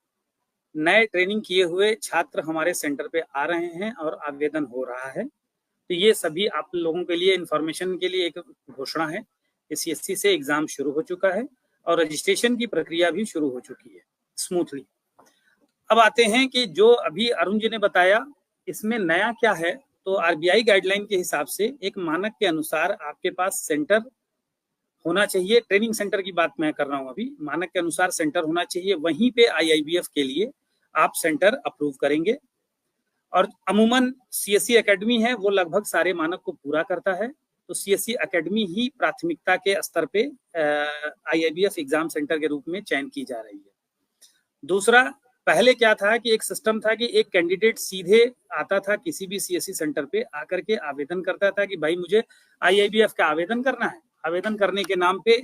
नए ट्रेनिंग किए हुए छात्र हमारे सेंटर पे आ रहे हैं और आवेदन हो रहा है। तो ये सभी आप लोगों के लिए इंफॉर्मेशन के लिए एक घोषणा है कि सीएससी से एग्जाम शुरू हो चुका है और रजिस्ट्रेशन की प्रक्रिया भी शुरू हो चुकी है स्मूथली। अब आते हैं कि जो अभी अरुण जी ने बताया इसमें नया क्या है। तो आरबीआई गाइडलाइन के हिसाब से एक मानक के अनुसार आपके पास सेंटर होना चाहिए। ट्रेनिंग सेंटर की बात मैं कर रहा हूं अभी। मानक के अनुसार सेंटर होना चाहिए, वहीं पे आईआईबीएफ के लिए आप सेंटर अप्रूव करेंगे। और अमूमन सीएससी एकेडमी है वो लगभग सारे मानक को पूरा करता है। तो सीएससी एकेडमी ही प्राथमिकता के स्तर पे आईआईबीएफ एग्जाम सेंटर के रूप में चयन की जा रही है। दूसरा, पहले क्या था कि एक सिस्टम था कि एक कैंडिडेट सीधे आता था किसी भी सीएससी सेंटर पे आकर के आवेदन करता था कि भाई मुझे आईआईबीएफ का आवेदन करना है। आवेदन करने के नाम पे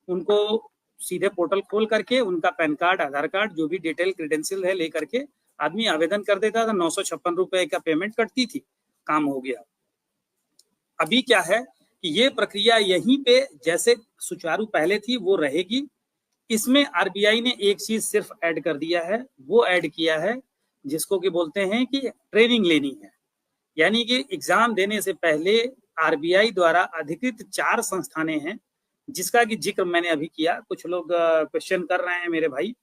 उनको सीधे पोर्टल खोल करके उनका पैन कार्ड, आधार कार्ड, जो भी डिटेल क्रेडेंशियल है लेकर के आदमी आवेदन कर देता था। 956 रुपए का पेमेंट कटती थी, काम हो गया। अभी क्या है कि ये प्रक्रिया यहीं पे जैसे सुचारू पहले थी वो रहेगी। इसमें आरबीआई ने एक चीज सिर्फ ऐड कर दिया है, वो ऐड किया है जिसको कि बोलते हैं कि ट्रेनिंग लेनी है। यानी कि एग्जाम देने से पहले आरबीआई द्वारा अधिकृत 4 संस्थानें हैं जिसका कि जिक्र मैंने अभी किया। कुछ लोग क्वेश्चन कर रहे हैं मेरे भाई,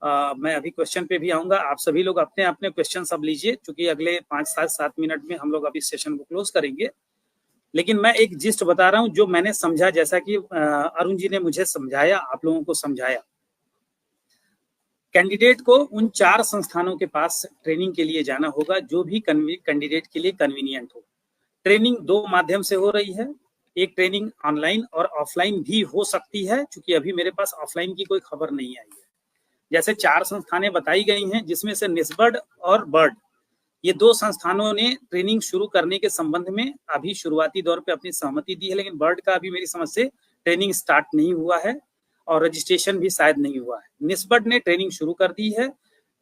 मैं अभी क्वेश्चन पे भी आऊंगा। आप सभी लोग अपने अपने क्वेश्चन सब लीजिए, क्योंकि अगले 5-7 मिनट में हम लोग अभी सेशन को क्लोज करेंगे। लेकिन मैं एक जिस्ट बता रहा हूं जो मैंने समझा, जैसा कि अरुण जी ने मुझे समझाया, आप लोगों को समझाया। कैंडिडेट को उन 4 संस्थानों के पास ट्रेनिंग के लिए जाना होगा जो भी कैंडिडेट के लिए कन्वीनियंट हो। ट्रेनिंग 2 माध्यम से हो रही है। एक ट्रेनिंग ऑनलाइन और ऑफलाइन भी हो सकती है, क्योंकि अभी मेरे पास ऑफलाइन की कोई खबर नहीं आई है। जैसे 4 संस्थानें बताई गई हैं जिसमें से निस्बर्ड और बर्ड, ये 2 संस्थानों ने ट्रेनिंग शुरू करने के संबंध में अभी शुरुआती दौर पे अपनी सहमति दी है, लेकिन बर्ड का अभी मेरी समझ से ट्रेनिंग स्टार्ट नहीं हुआ है और रजिस्ट्रेशन भी शायद नहीं हुआ है। निस्बड ने ट्रेनिंग शुरू कर दी है,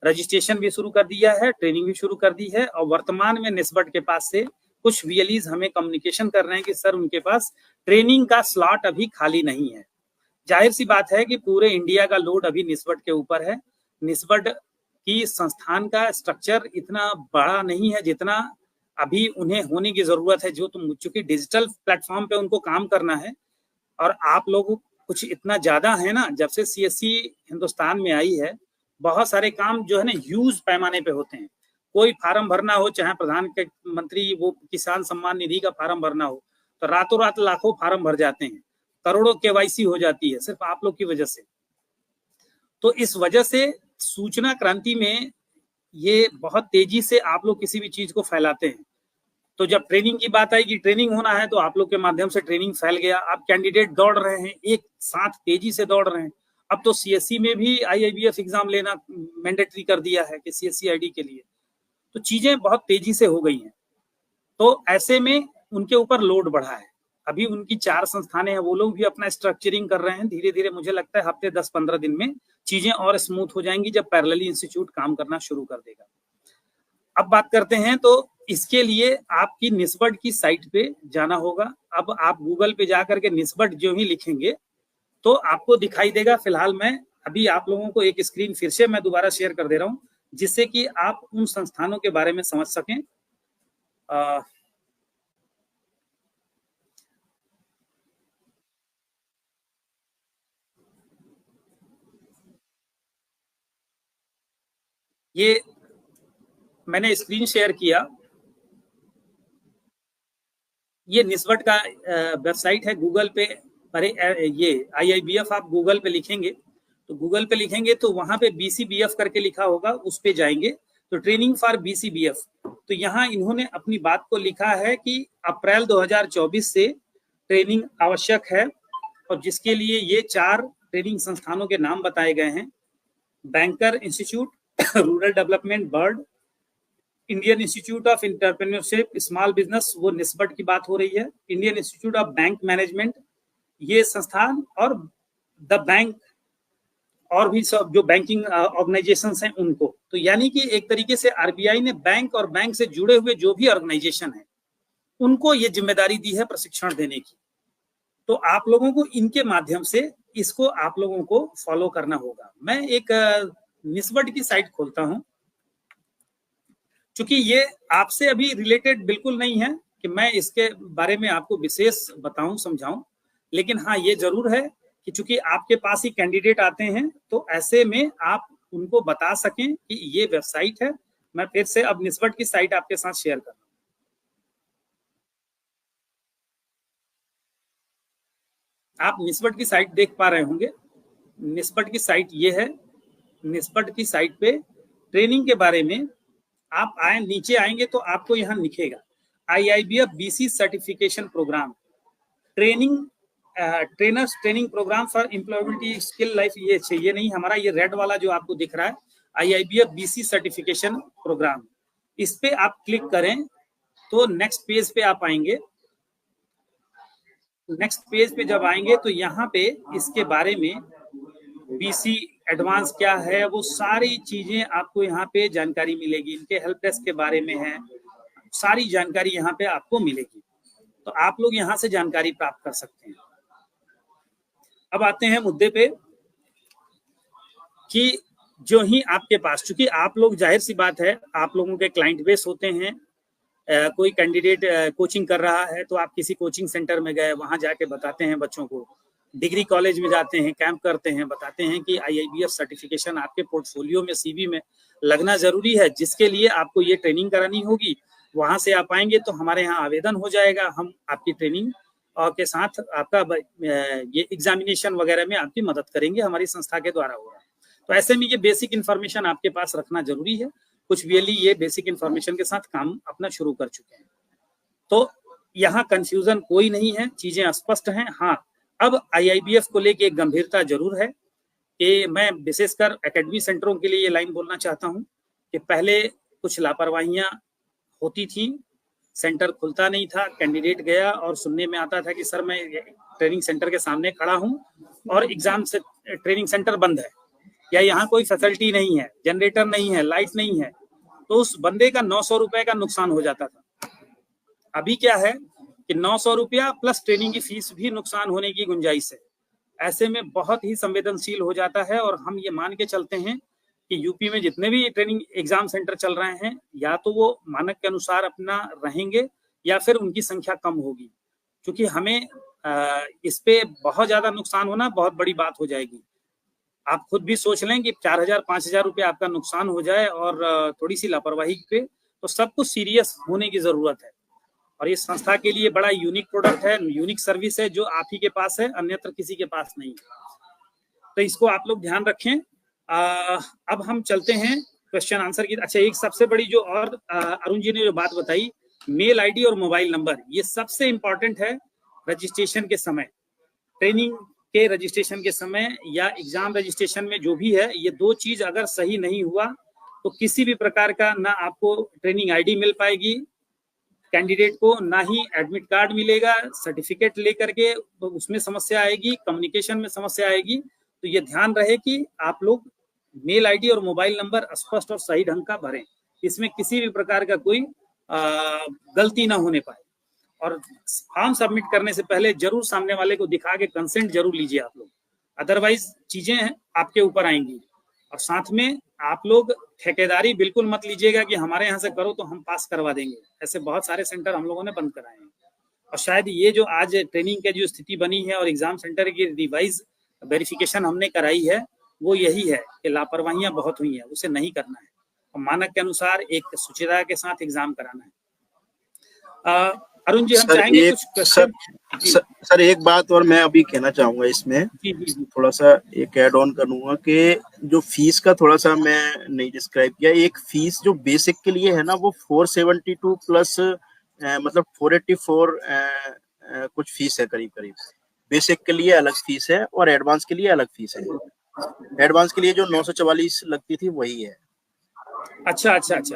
रजिस्ट्रेशन भी शुरू कर दिया है, ट्रेनिंग भी शुरू कर दी है और वर्तमान में निस्बड के पास से कुछ वीएलईज हमें कम्युनिकेशन कर रहे हैं कि सर उनके पास ट्रेनिंग का स्लॉट अभी खाली नहीं है। जाहिर सी बात है कि पूरे इंडिया का लोड अभी निस्बड के ऊपर है। निस्बड की संस्थान का स्ट्रक्चर इतना बड़ा नहीं है जितना अभी उन्हें होने की जरूरत है, जो तुम चूंकि डिजिटल प्लेटफॉर्म पे उनको काम करना है और आप लोग कुछ इतना ज्यादा है ना, जब से सीएससी हिंदुस्तान में आई है बहुत सारे काम जो है ना ह्यूज पैमाने पे होते हैं। कोई फार्म भरना हो, चाहे प्रधानमंत्री वो किसान सम्मान निधि का फार्म भरना हो, तो रातों रात लाखों फार्म भर जाते हैं, करोड़ों केवाईसी हो जाती है सिर्फ आप लोग की वजह से। तो इस वजह से सूचना क्रांति में ये बहुत तेजी से आप लोग किसी भी चीज को फैलाते हैं। तो जब ट्रेनिंग की बात आई कि ट्रेनिंग होना है तो आप लोग के माध्यम से ट्रेनिंग फैल गया। अब कैंडिडेट दौड़ रहे हैं, एक साथ तेजी से दौड़ रहे हैं। अब तो सीएससी में भी आईआईबीएफ एग्जाम लेना मैंडेटरी कर दिया है कि सीएससी आईडी के लिए। तो चीजें बहुत तेजी से हो गई हैं। तो ऐसे में उनके ऊपर लोड बढ़ा है। अभी उनकी 4 संस्थानें हैं, वो लोग भी अपना स्ट्रक्चरिंग कर रहे हैं। धीरे धीरे मुझे लगता है हफ्ते 10-15 दिन में चीजें और स्मूथ हो जाएंगी जब पैरेलली इंस्टीट्यूट काम करना शुरू कर देगा। अब बात करते हैं, तो इसके लिए आपकी निस्बड की साइट पे जाना होगा। अब आप गूगल पे जाकर के निस्बड जो ही लिखेंगे तो आपको दिखाई देगा। फिलहाल मैं अभी आप लोगों को एक स्क्रीन फिर से मैं दोबारा शेयर कर दे रहा हूं, जिससे कि आप उन संस्थानों के बारे में समझ सकें। ये मैंने स्क्रीन शेयर किया। ये निस्बड का वेबसाइट है। गूगल पे ये आईआईबीएफ आप गूगल पे लिखेंगे तो वहां पे बीसीबीएफ करके लिखा होगा, उस पे जाएंगे तो ट्रेनिंग फॉर बीसीबीएफ। तो यहाँ इन्होंने अपनी बात को लिखा है कि अप्रैल 2024 से ट्रेनिंग आवश्यक है और जिसके लिए ये 4 ट्रेनिंग संस्थानों के नाम बताए गए हैं। Banker institute, rural development bird, Indian institute of entrepreneurship small business, वो निस्बड की बात हो रही है। Indian institute of bank management, ये संस्थान, और द बैंक, और भी सब जो बैंकिंग ऑर्गेनाइजेशंस हैं उनको। तो यानी कि एक तरीके से आरबीआई ने बैंक और बैंक से जुड़े हुए जो भी ऑर्गेनाइजेशन है उनको ये जिम्मेदारी दी है प्रशिक्षण देने की। तो आप लोगों को इनके माध्यम से इसको आप लोगों को फॉलो करना होगा। मैं एक निस्बड की साइट खोलता हूं, क्योंकि ये आपसे अभी रिलेटेड बिल्कुल नहीं है कि मैं इसके बारे में आपको विशेष बताऊं समझाऊं, लेकिन हाँ ये जरूर है कि चूंकि आपके पास ही कैंडिडेट आते हैं तो ऐसे में आप उनको बता सकें कि ये वेबसाइट है। मैं फिर से अब निस्बड की साइट आपके साथ शेयर कर रहा हूं। आप निस्बड की साइट देख पा रहे होंगे। निस्बड की साइट ये है। निस्बड की साइट पे ट्रेनिंग के बारे में आप नीचे आएंगे तो आपको यहाँ लिखेगा IIBF BC certification programme, trainers training programme for employability skill life. ये नहीं, हमारा ये रेड वाला जो आपको दिख रहा है आईआईबीएफ बीसी सर्टिफिकेशन प्रोग्राम, इस पे आप क्लिक करें तो नेक्स्ट पेज पे आप आएंगे। नेक्स्ट पेज पे जब आएंगे तो यहाँ पे इसके बारे में बीसी एडवांस क्या है, वो सारी चीजें आपको यहाँ पे जानकारी मिलेगी। इनके हेल्प डेस्क के बारे में है, सारी जानकारी यहाँ पे आपको मिलेगी। तो आप लोग यहाँ से जानकारी प्राप्त कर सकते हैं। अब आते हैं मुद्दे पे कि जो ही आपके पास, चूंकि आप लोग जाहिर सी बात है आप लोगों के क्लाइंट बेस होते हैं। कोई कैंडिडेट कोचिंग कर रहा है तो आप किसी कोचिंग सेंटर में गए, वहां जाके बताते हैं बच्चों को। डिग्री कॉलेज में जाते हैं, कैंप करते हैं, बताते हैं कि आईआईबीएफ सर्टिफिकेशन आपके पोर्टफोलियो में सीवी में लगना जरूरी है, जिसके लिए आपको ये ट्रेनिंग करानी होगी। वहां से आप आएंगे तो हमारे यहाँ आवेदन हो जाएगा, हम आपकी ट्रेनिंग के साथ आपका ये एग्जामिनेशन वगैरह में आपकी मदद करेंगे, हमारी संस्था के द्वारा होगा। तो ऐसे में ये बेसिक इन्फॉर्मेशन आपके पास रखना जरूरी है। कुछ वीएलई ये बेसिक इन्फॉर्मेशन के साथ काम अपना शुरू कर चुके हैं, तो यहाँ कंफ्यूजन कोई नहीं है, चीजें स्पष्ट हैं। हाँ, अब आईआईबीएफ को लेके एक गंभीरता जरूर है कि मैं विशेषकर एकेडमी सेंटरों के लिए ये लाइन बोलना चाहता हूँ कि पहले कुछ लापरवाहियां होती थी, सेंटर खुलता नहीं था, कैंडिडेट गया और सुनने में आता था कि सर मैं ट्रेनिंग सेंटर के सामने खड़ा हूँ और एग्जाम से ट्रेनिंग सेंटर बंद है, या यहाँ कोई फैसिलिटी नहीं है, जनरेटर नहीं है, लाइट नहीं है, तो उस बंदे का 900 रुपए का नुकसान हो जाता था। अभी क्या है कि 900 रुपया प्लस ट्रेनिंग की फीस भी नुकसान होने की गुंजाइश है। ऐसे में बहुत ही संवेदनशील हो जाता है, और हम ये मान के चलते हैं कि यूपी में जितने भी ट्रेनिंग एग्जाम सेंटर चल रहे हैं, या तो वो मानक के अनुसार अपना रहेंगे या फिर उनकी संख्या कम होगी, क्योंकि हमें इस पे बहुत ज्यादा नुकसान होना बहुत बड़ी बात हो जाएगी। आप खुद भी सोच लें कि 4,000-5,000 रुपये आपका नुकसान हो जाए और थोड़ी सी लापरवाही पे, तो सब कुछ सीरियस होने की जरूरत है। और ये संस्था के लिए बड़ा यूनिक प्रोडक्ट है, यूनिक सर्विस है, जो आप ही के पास है, अन्यत्र किसी के पास नहीं है। तो इसको आप लोग ध्यान रखें। अब हम चलते हैं क्वेश्चन आंसर की। अच्छा, एक सबसे बड़ी जो और अरुण जी ने जो बात बताई, मेल आईडी और मोबाइल नंबर, ये सबसे इंपॉर्टेंट है रजिस्ट्रेशन के समय, ट्रेनिंग के रजिस्ट्रेशन के समय या एग्जाम रजिस्ट्रेशन में जो भी है, ये दो चीज अगर सही नहीं हुआ तो किसी भी प्रकार का ना आपको ट्रेनिंग आईडी मिल पाएगी कैंडिडेट को, ना ही एडमिट कार्ड मिलेगा, सर्टिफिकेट लेकर के तो उसमें समस्या आएगी, कम्युनिकेशन में समस्या आएगी। तो ये ध्यान रहे कि आप लोग मेल आईडी और मोबाइल नंबर स्पष्ट और सही ढंग का भरें, इसमें किसी भी प्रकार का कोई गलती ना होने पाए। और फॉर्म सबमिट करने से पहले जरूर सामने वाले को दिखा के कंसेंट जरूर लीजिए आप लोग, अदरवाइज चीजें आपके ऊपर आएंगी। और साथ में आप लोग ठेकेदारी बिल्कुल मत लीजिएगा कि हमारे यहाँ से करो तो हम पास करवा देंगे, ऐसे बहुत सारे सेंटर हम लोगों ने बंद कराए हैं। और शायद ये जो आज ट्रेनिंग की जो स्थिति बनी है और एग्जाम सेंटर की रिवाइज वेरिफिकेशन हमने कराई है, वो यही है कि लापरवाहियां बहुत हुई है, उसे नहीं करना है और मानक के अनुसार एक सुचिता के साथ एग्जाम कराना है। अरुण जी, हम चाहेंगे कुछ क्वेश्चन। सर एक बात और मैं अभी कहना चाहूंगा इसमें, जी। थोड़ा सा एक ऐड ऑन करूंगा कि जो फीस का थोड़ा सा मैं नहीं डिस्क्राइब किया। एक फीस जो बेसिक के लिए है ना, वो 472 प्लस मतलब 484 कुछ फीस है करीब करीब। बेसिक के लिए अलग फीस है और एडवांस के लिए अलग फीस है। एडवांस के लिए जो 944 लगती थी वही है। अच्छा। जी।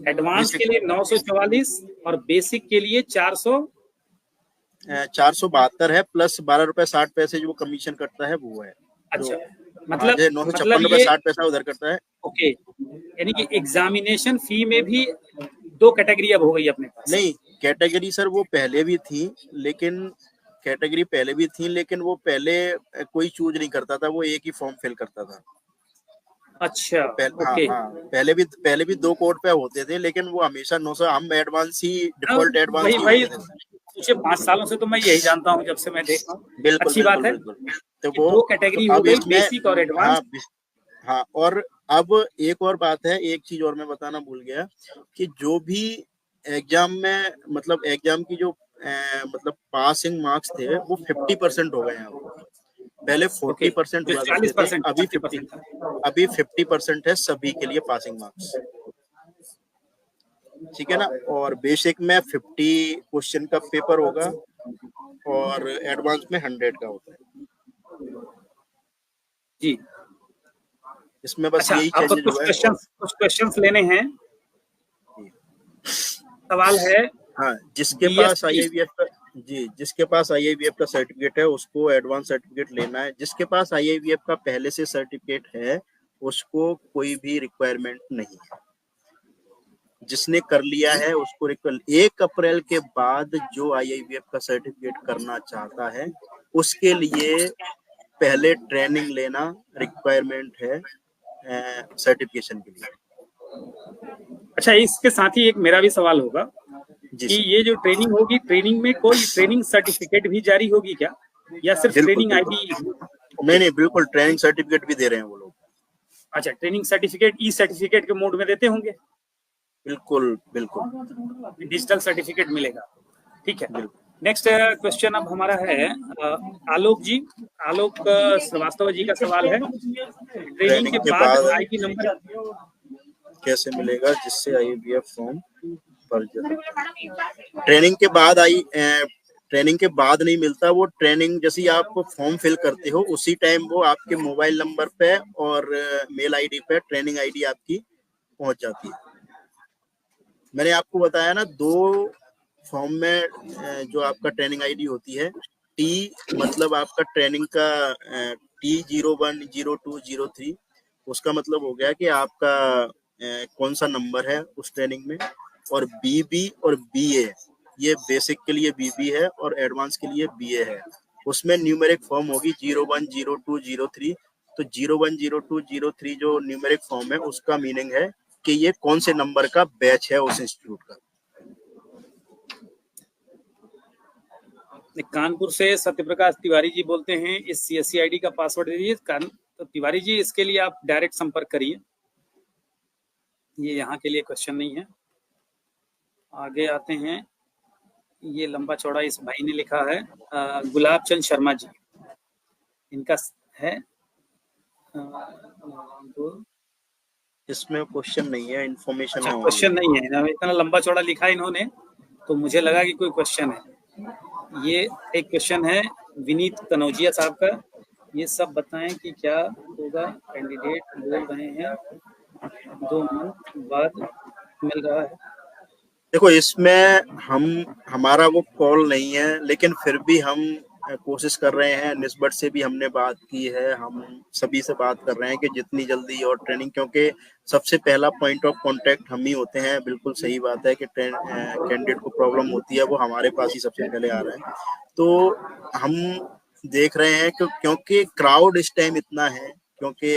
एडवांस के लिए 944 और बेसिक के लिए 472 है, प्लस 12 रुपए 60 पैसे जो कमीशन कटता है वो है। अच्छा, मतलब 956 रुपए 60 पैसा उधर करता है। ओके, यानी कि एग्जामिनेशन फी में भी दो कैटेगरी अब हो गई अपने पास। नहीं, कैटेगरी सर वो पहले भी थी, लेकिन वो पहले कोई चूज नहीं करता था, वो एक ही फॉर्म फिल करता था। अच्छा, ओके। हाँ, पहले भी 2 कोड पे होते थे, लेकिन वो हमेशा 900 हम एडवांस ही डिफॉल्ट एडवांस ही वही पिछले 5 सालों से तो मैं यही जानता हूँ, जब से मैं देखा हूँ। अच्छी बात है। तो वो दो कैटेगरी हो गई, बेसिक और एडवांस। हाँ, और अब एक और बात है, एक चीज और मैं बताना भूल गया कि जो भी एग्जाम में मतलब एग्जाम की जो मतलब पासिंग मार्क्स थे वो 50% हो गए हैं। पहले 40% हुआ करते थे, अभी 50% है सभी के लिए पासिंग मार्क्स। ठीक है ना। और बेसिक में 50 क्वेश्चन का पेपर होगा और एडवांस में 100 का होता है जी। इसमें बस यही चेंजेस हुआ है। कुछ क्वेश्चंस लेने हैं। सवाल है, हाँ, जिसके पास IIVF का सर्टिफिकेट है उसको एडवांस सर्टिफिकेट लेना है। जिसके पास IIVF का पहले से सर्टिफिकेट है उसको कोई भी रिक्वायरमेंट नहीं है। जिसने कर लिया है उसको 1 अप्रैल के बाद जो IIVF का सर्टिफिकेट करना चाहता है उसके लिए पहले ट्रेनिंग लेना रिक्वायरमेंट है सर्टिफिकेशन के लिए। अच्छा, इसके साथ ही एक मेरा भी सवाल होगा कि ये जो ट्रेनिंग होगी, ट्रेनिंग में कोई ट्रेनिंग सर्टिफिकेट भी जारी होगी क्या, या सिर्फ ट्रेनिंग आईडी? नहीं, बिल्कुल ट्रेनिंग सर्टिफिकेट भी दे रहे हैं वो लोग। अच्छा, ट्रेनिंग सर्टिफिकेट ई सर्टिफिकेट के मोड में देते होंगे? बिल्कुल डिजिटल सर्टिफिकेट मिलेगा। ठीक है। नेक्स्ट क्वेश्चन अब हमारा है आलोक श्रीवास्तव जी का सवाल है, ट्रेनिंग के बाद आईडी नंबर कैसे मिलेगा जिससे IIVF फॉर्म भर जाए? ट्रेनिंग के बाद नहीं मिलता, वो ट्रेनिंग जैसे आप फॉर्म फिल करते हो उसी टाइम वो आपके मोबाइल नंबर पे और मेल आईडी पे ट्रेनिंग आईडी आपकी पहुंच जाती है। मैंने आपको बताया ना, 2 फॉर्म में जो आपका ट्रेनिंग आईडी होती है, टी मतलब आपका ट्रेनिंग का T01, 02, 03 उसका मतलब हो गया कि आपका कौन सा नंबर है उस ट्रेनिंग में। और BB और BA ये बेसिक के लिए BB है और एडवांस के लिए BA है। उसमें न्यूमेरिक फॉर्म होगी 01, 02, 03। तो 01, 02, 03 जो न्यूमेरिक फॉर्म है उसका मीनिंग है कि ये कौन से नंबर का बैच है उस इंस्टीट्यूट का। कानपुर से सत्यप्रकाश तिवारी जी बोलते हैं इस CSC ID का पासवर्ड दे दीजिए। तो तिवारी जी इसके लिए आप डायरेक्ट संपर्क करिए, ये यहाँ के लिए क्वेश्चन नहीं है। आगे आते हैं, ये लंबा चौड़ा इस भाई ने लिखा है, गुलाब चंद शर्मा जी, इनका है। इसमें क्वेश्चन नहीं है, इन्फॉर्मेशन अच्छा, है। क्वेश्चन नहीं है, इतना लंबा चौड़ा लिखा है इन्होंने तो मुझे लगा कि कोई क्वेश्चन है। ये एक क्वेश्चन है विनीत कनौजिया साहब का, ये सब बताएं कि क्या होगा, कैंडिडेट बोल रहे हैं 2 मंथ बाद मिल रहा है। देखो इसमें हमारा वो कॉल नहीं है, लेकिन फिर भी हम कोशिश कर रहे हैं। निस्बत से भी हमने बात की है, हम सभी से बात कर रहे हैं कि जितनी जल्दी और ट्रेनिंग, क्योंकि सबसे पहला पॉइंट ऑफ कांटेक्ट हम ही होते हैं। बिल्कुल सही बात है कि कैंडिडेट को प्रॉब्लम होती है वो हमारे पास ही सबसे पहले आ रहा है। तो हम देख रहे हैं कि क्योंकि क्राउड इस टाइम इतना है, क्योंकि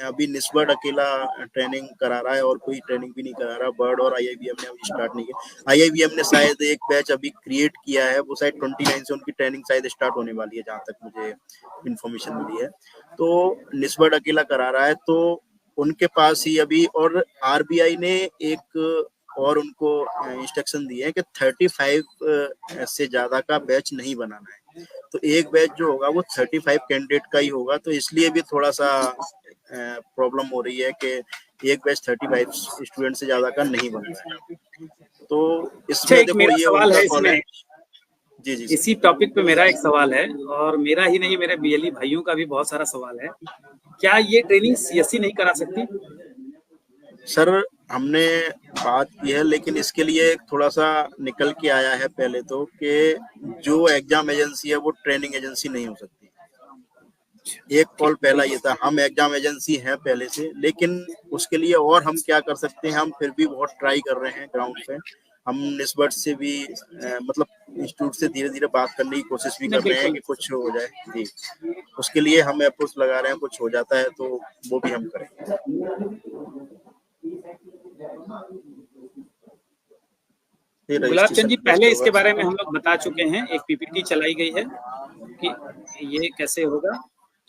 अभी निस्बत अकेला ट्रेनिंग करा रहा है और कोई ट्रेनिंग भी नहीं करा रहा। बर्ड और IIBM ने अभी स्टार्ट नहीं किया। IIBM ने शायद एक बैच अभी क्रिएट किया है, वो शायद 29 से उनकी ट्रेनिंग शायद स्टार्ट होने वाली है, जहां तक मुझे इन्फॉर्मेशन मिली है। तो निस्बत अकेला करा रहा है, तो उनके पास ही अभी, और RBI ने एक और उनको इंस्ट्रक्शन दिए हैं कि 35 से ज्यादा का बैच नहीं बनाना है। तो एक बैच जो होगा वो 35 कैंडिडेट का ही होगा। तो इसलिए भी थोड़ा सा प्रॉब्लम हो रही है कि एक बैच 35 स्टूडेंट से ज्यादा का नहीं बन रहा है। तो अच्छा, इसमें एक देखो मेरा ये सवाल उनका है कॉल है। इसमें, जी जी इसी टॉपिक पे मेरा एक सवाल है, और मेरा ही नहीं मेरे BLE भाइयों का भी बहुत सारा सवाल है। क्या ये ट्रेनिंग CSC नहीं करा सकती? सर, हमने बात की है, लेकिन इसके लिए थोड़ा सा निकल के आया है पहले तो कि जो एग्जाम एजेंसी है वो ट्रेनिंग एजेंसी नहीं हो सकती। एक कॉल पहला ये था, हम एग्जाम एजेंसी हैं पहले से, लेकिन उसके लिए और हम क्या कर सकते हैं, हम फिर भी बहुत ट्राई कर रहे हैं ग्राउंड पे। हम निस्बत से भी मतलब इंस्टीट्यूट से धीरे धीरे बात करने की कोशिश भी नहीं, कर रहे हैं बिल्कुल। कि कुछ हो जाए जी। उसके लिए हम अप्रोच लगा रहे हैं, कुछ हो जाता है तो वो भी हम करेंगे। गुलाब चंद रजिस्ट्रेशन जी, रिक्वेस्ट पहले इसके होगा। बारे में हम लोग बता चुके हैं, एक PPT चलाई गई है कि ये कैसे होगा।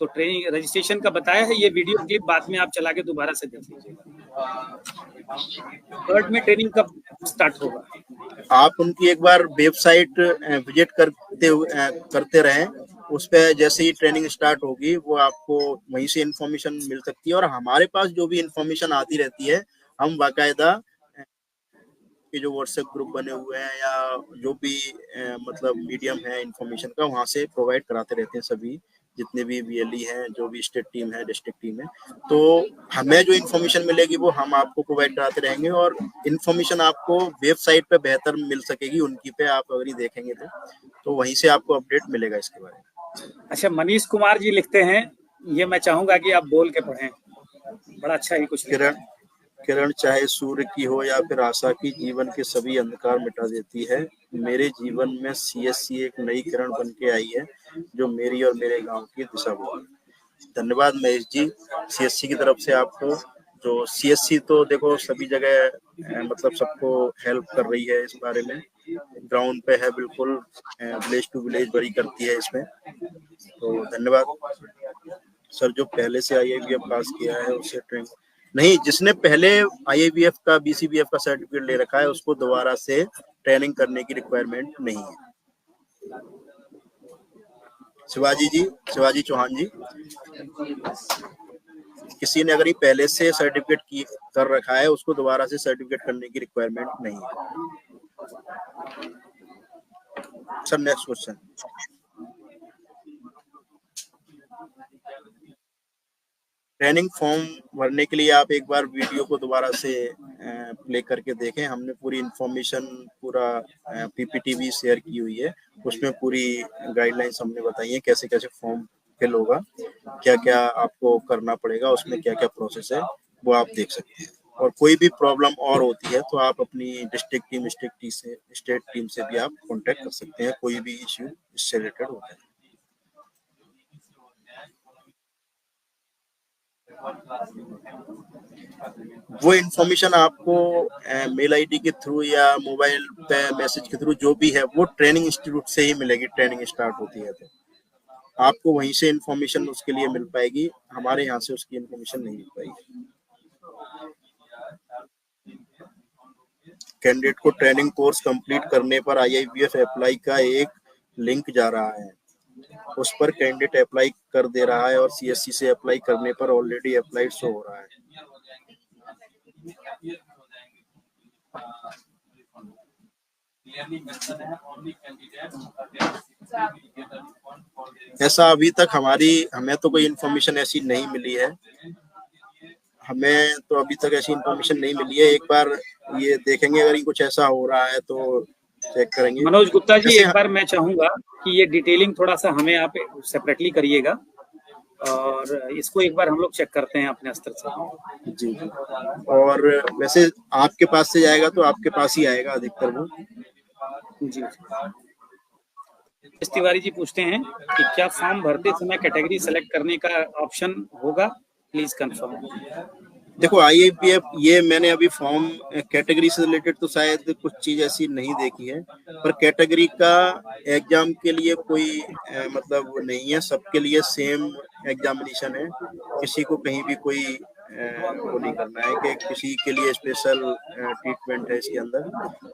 तो ट्रेनिंग रजिस्ट्रेशन का बताया है, ये वीडियो क्लिप बाद में आप चला के दोबारा से देख लीजिएगा। बर्ड में ट्रेनिंग कब स्टार्ट होगा? आप उनकी एक बार वेबसाइट विजिट करते रहें। उस पर जैसे ही ट्रेनिंग स्टार्ट होगी वो आपको वहीं से इंफॉर्मेशन मिल सकती है। और हमारे पास जो भी इंफॉर्मेशन आती रहती है, हम बाकायदा के जो व्हाट्सएप ग्रुप बने हुए हैं या जो भी मतलब मीडियम है इंफॉर्मेशन का, वहाँ से प्रोवाइड कराते रहते हैं सभी जितने भी BLE हैं, जो भी स्टेट टीम है, डिस्ट्रिक्ट टीम है। तो हमें जो इन्फॉर्मेशन मिलेगी वो हम आपको प्रोवाइड कराते रहेंगे, और इन्फॉर्मेशन आपको वेबसाइट पे बेहतर मिल सकेगी। उनकी पे आप अगर देखेंगे तो वहीं से आपको अपडेट मिलेगा इसके बारे में। अच्छा, मनीष कुमार जी लिखते हैं, ये मैं चाहूंगा कि आप बोल के पढ़ें, बड़ा अच्छा ही कुछ लिखा किरण है। किरण चाहे सूर्य की हो या फिर आशा की, जीवन के सभी अंधकार मिटा देती है। मेरे जीवन में CSC एक नई किरण बन के आई है, जो मेरी और मेरे गांव की दिशा बदली। धन्यवाद महेश जी, CSC की तरफ से आपको। जो CSC तो देखो सभी जगह मतलब सबको हेल्प कर रही है इस बारे में, ग्राउंड पे है बिल्कुल, विलेज टू विलेज बड़ी करती है इसमें। तो धन्यवाद सर। जो पहले से IIBF पास किया है उसे ट्रेन नहीं, जिसने पहले IIBF का BCBF का सर्टिफिकेट ले रखा है उसको दोबारा से ट्रेनिंग करने की रिक्वायरमेंट नहीं है। शिवाजी चौहान जी, किसी ने अगर ये पहले से सर्टिफिकेट कर रखा है उसको दोबारा से सर्टिफिकेट करने की रिक्वायरमेंट नहीं है। Sir next question. Training form भरने के लिए आप एक बार वीडियो को दोबारा से प्ले करके देखें। हमने पूरी इंफॉर्मेशन, पूरा PPT भी शेयर की हुई है, उसमें पूरी गाइडलाइंस हमने बताई है, कैसे कैसे फॉर्म फिल होगा, क्या क्या आपको करना पड़ेगा, उसमें क्या क्या प्रोसेस है, वो आप देख सकते हैं। और कोई भी प्रॉब्लम और होती है तो आप अपनी डिस्ट्रिक्ट टीम, स्टेट टीम से भी आप कांटेक्ट कर सकते हैं, कोई भी इश्यू इससे रिलेटेड होता है। वो इन्फॉर्मेशन आपको मेल आईडी के थ्रू या मोबाइल पे मैसेज के थ्रू, जो भी है, वो ट्रेनिंग इंस्टीट्यूट से ही मिलेगी। ट्रेनिंग स्टार्ट होती है तो आपको वहीं से इन्फॉर्मेशन उसके लिए मिल पाएगी, हमारे यहाँ से उसकी इन्फॉर्मेशन नहीं मिल पाएगी। कैंडिडेट को ट्रेनिंग कोर्स कंप्लीट करने पर IIBF अप्लाई का एक लिंक जा रहा है, उस पर कैंडिडेट अप्लाई कर दे रहा है और CSC से अप्लाई करने पर ऑलरेडी अप्लाइड शो हो रहा है। ऐसा अभी तक हमें तो कोई इन्फॉर्मेशन ऐसी नहीं मिली है। हमें तो अभी तक ऐसी इन्फॉर्मेशन नहीं मिली है। एक बार ये देखेंगे, अगर कुछ ऐसा हो रहा है तो चेक करेंगे। मनोज गुप्ता जी, जैसे एक बार मैं चाहूंगा कि ये डिटेलिंग थोड़ा सा हमें आप सेपरेटली करिएगा और इसको एक बार हम लोग चेक करते हैं अपने स्तर से। जी जी। और वैसे आपके पास से जाएगा तो आपके पास ही आएगा अधिकतर वो। जी। तिवारी जी पूछते हैं कि क्या फॉर्म भरते समय कैटेगरी सेलेक्ट करने का ऑप्शन होगा, प्लीज कंफर्म। देखो, IIPF ये मैंने अभी फॉर्म कैटेगरी से रिलेटेड तो शायद कुछ चीज ऐसी नहीं देखी है, पर कैटेगरी का एग्जाम के लिए कोई मतलब वो नहीं है, सबके लिए सेम एग्जामिनेशन है। किसी को कहीं भी कोई वो नहीं करना है कि किसी के लिए स्पेशल ट्रीटमेंट है इसके अंदर।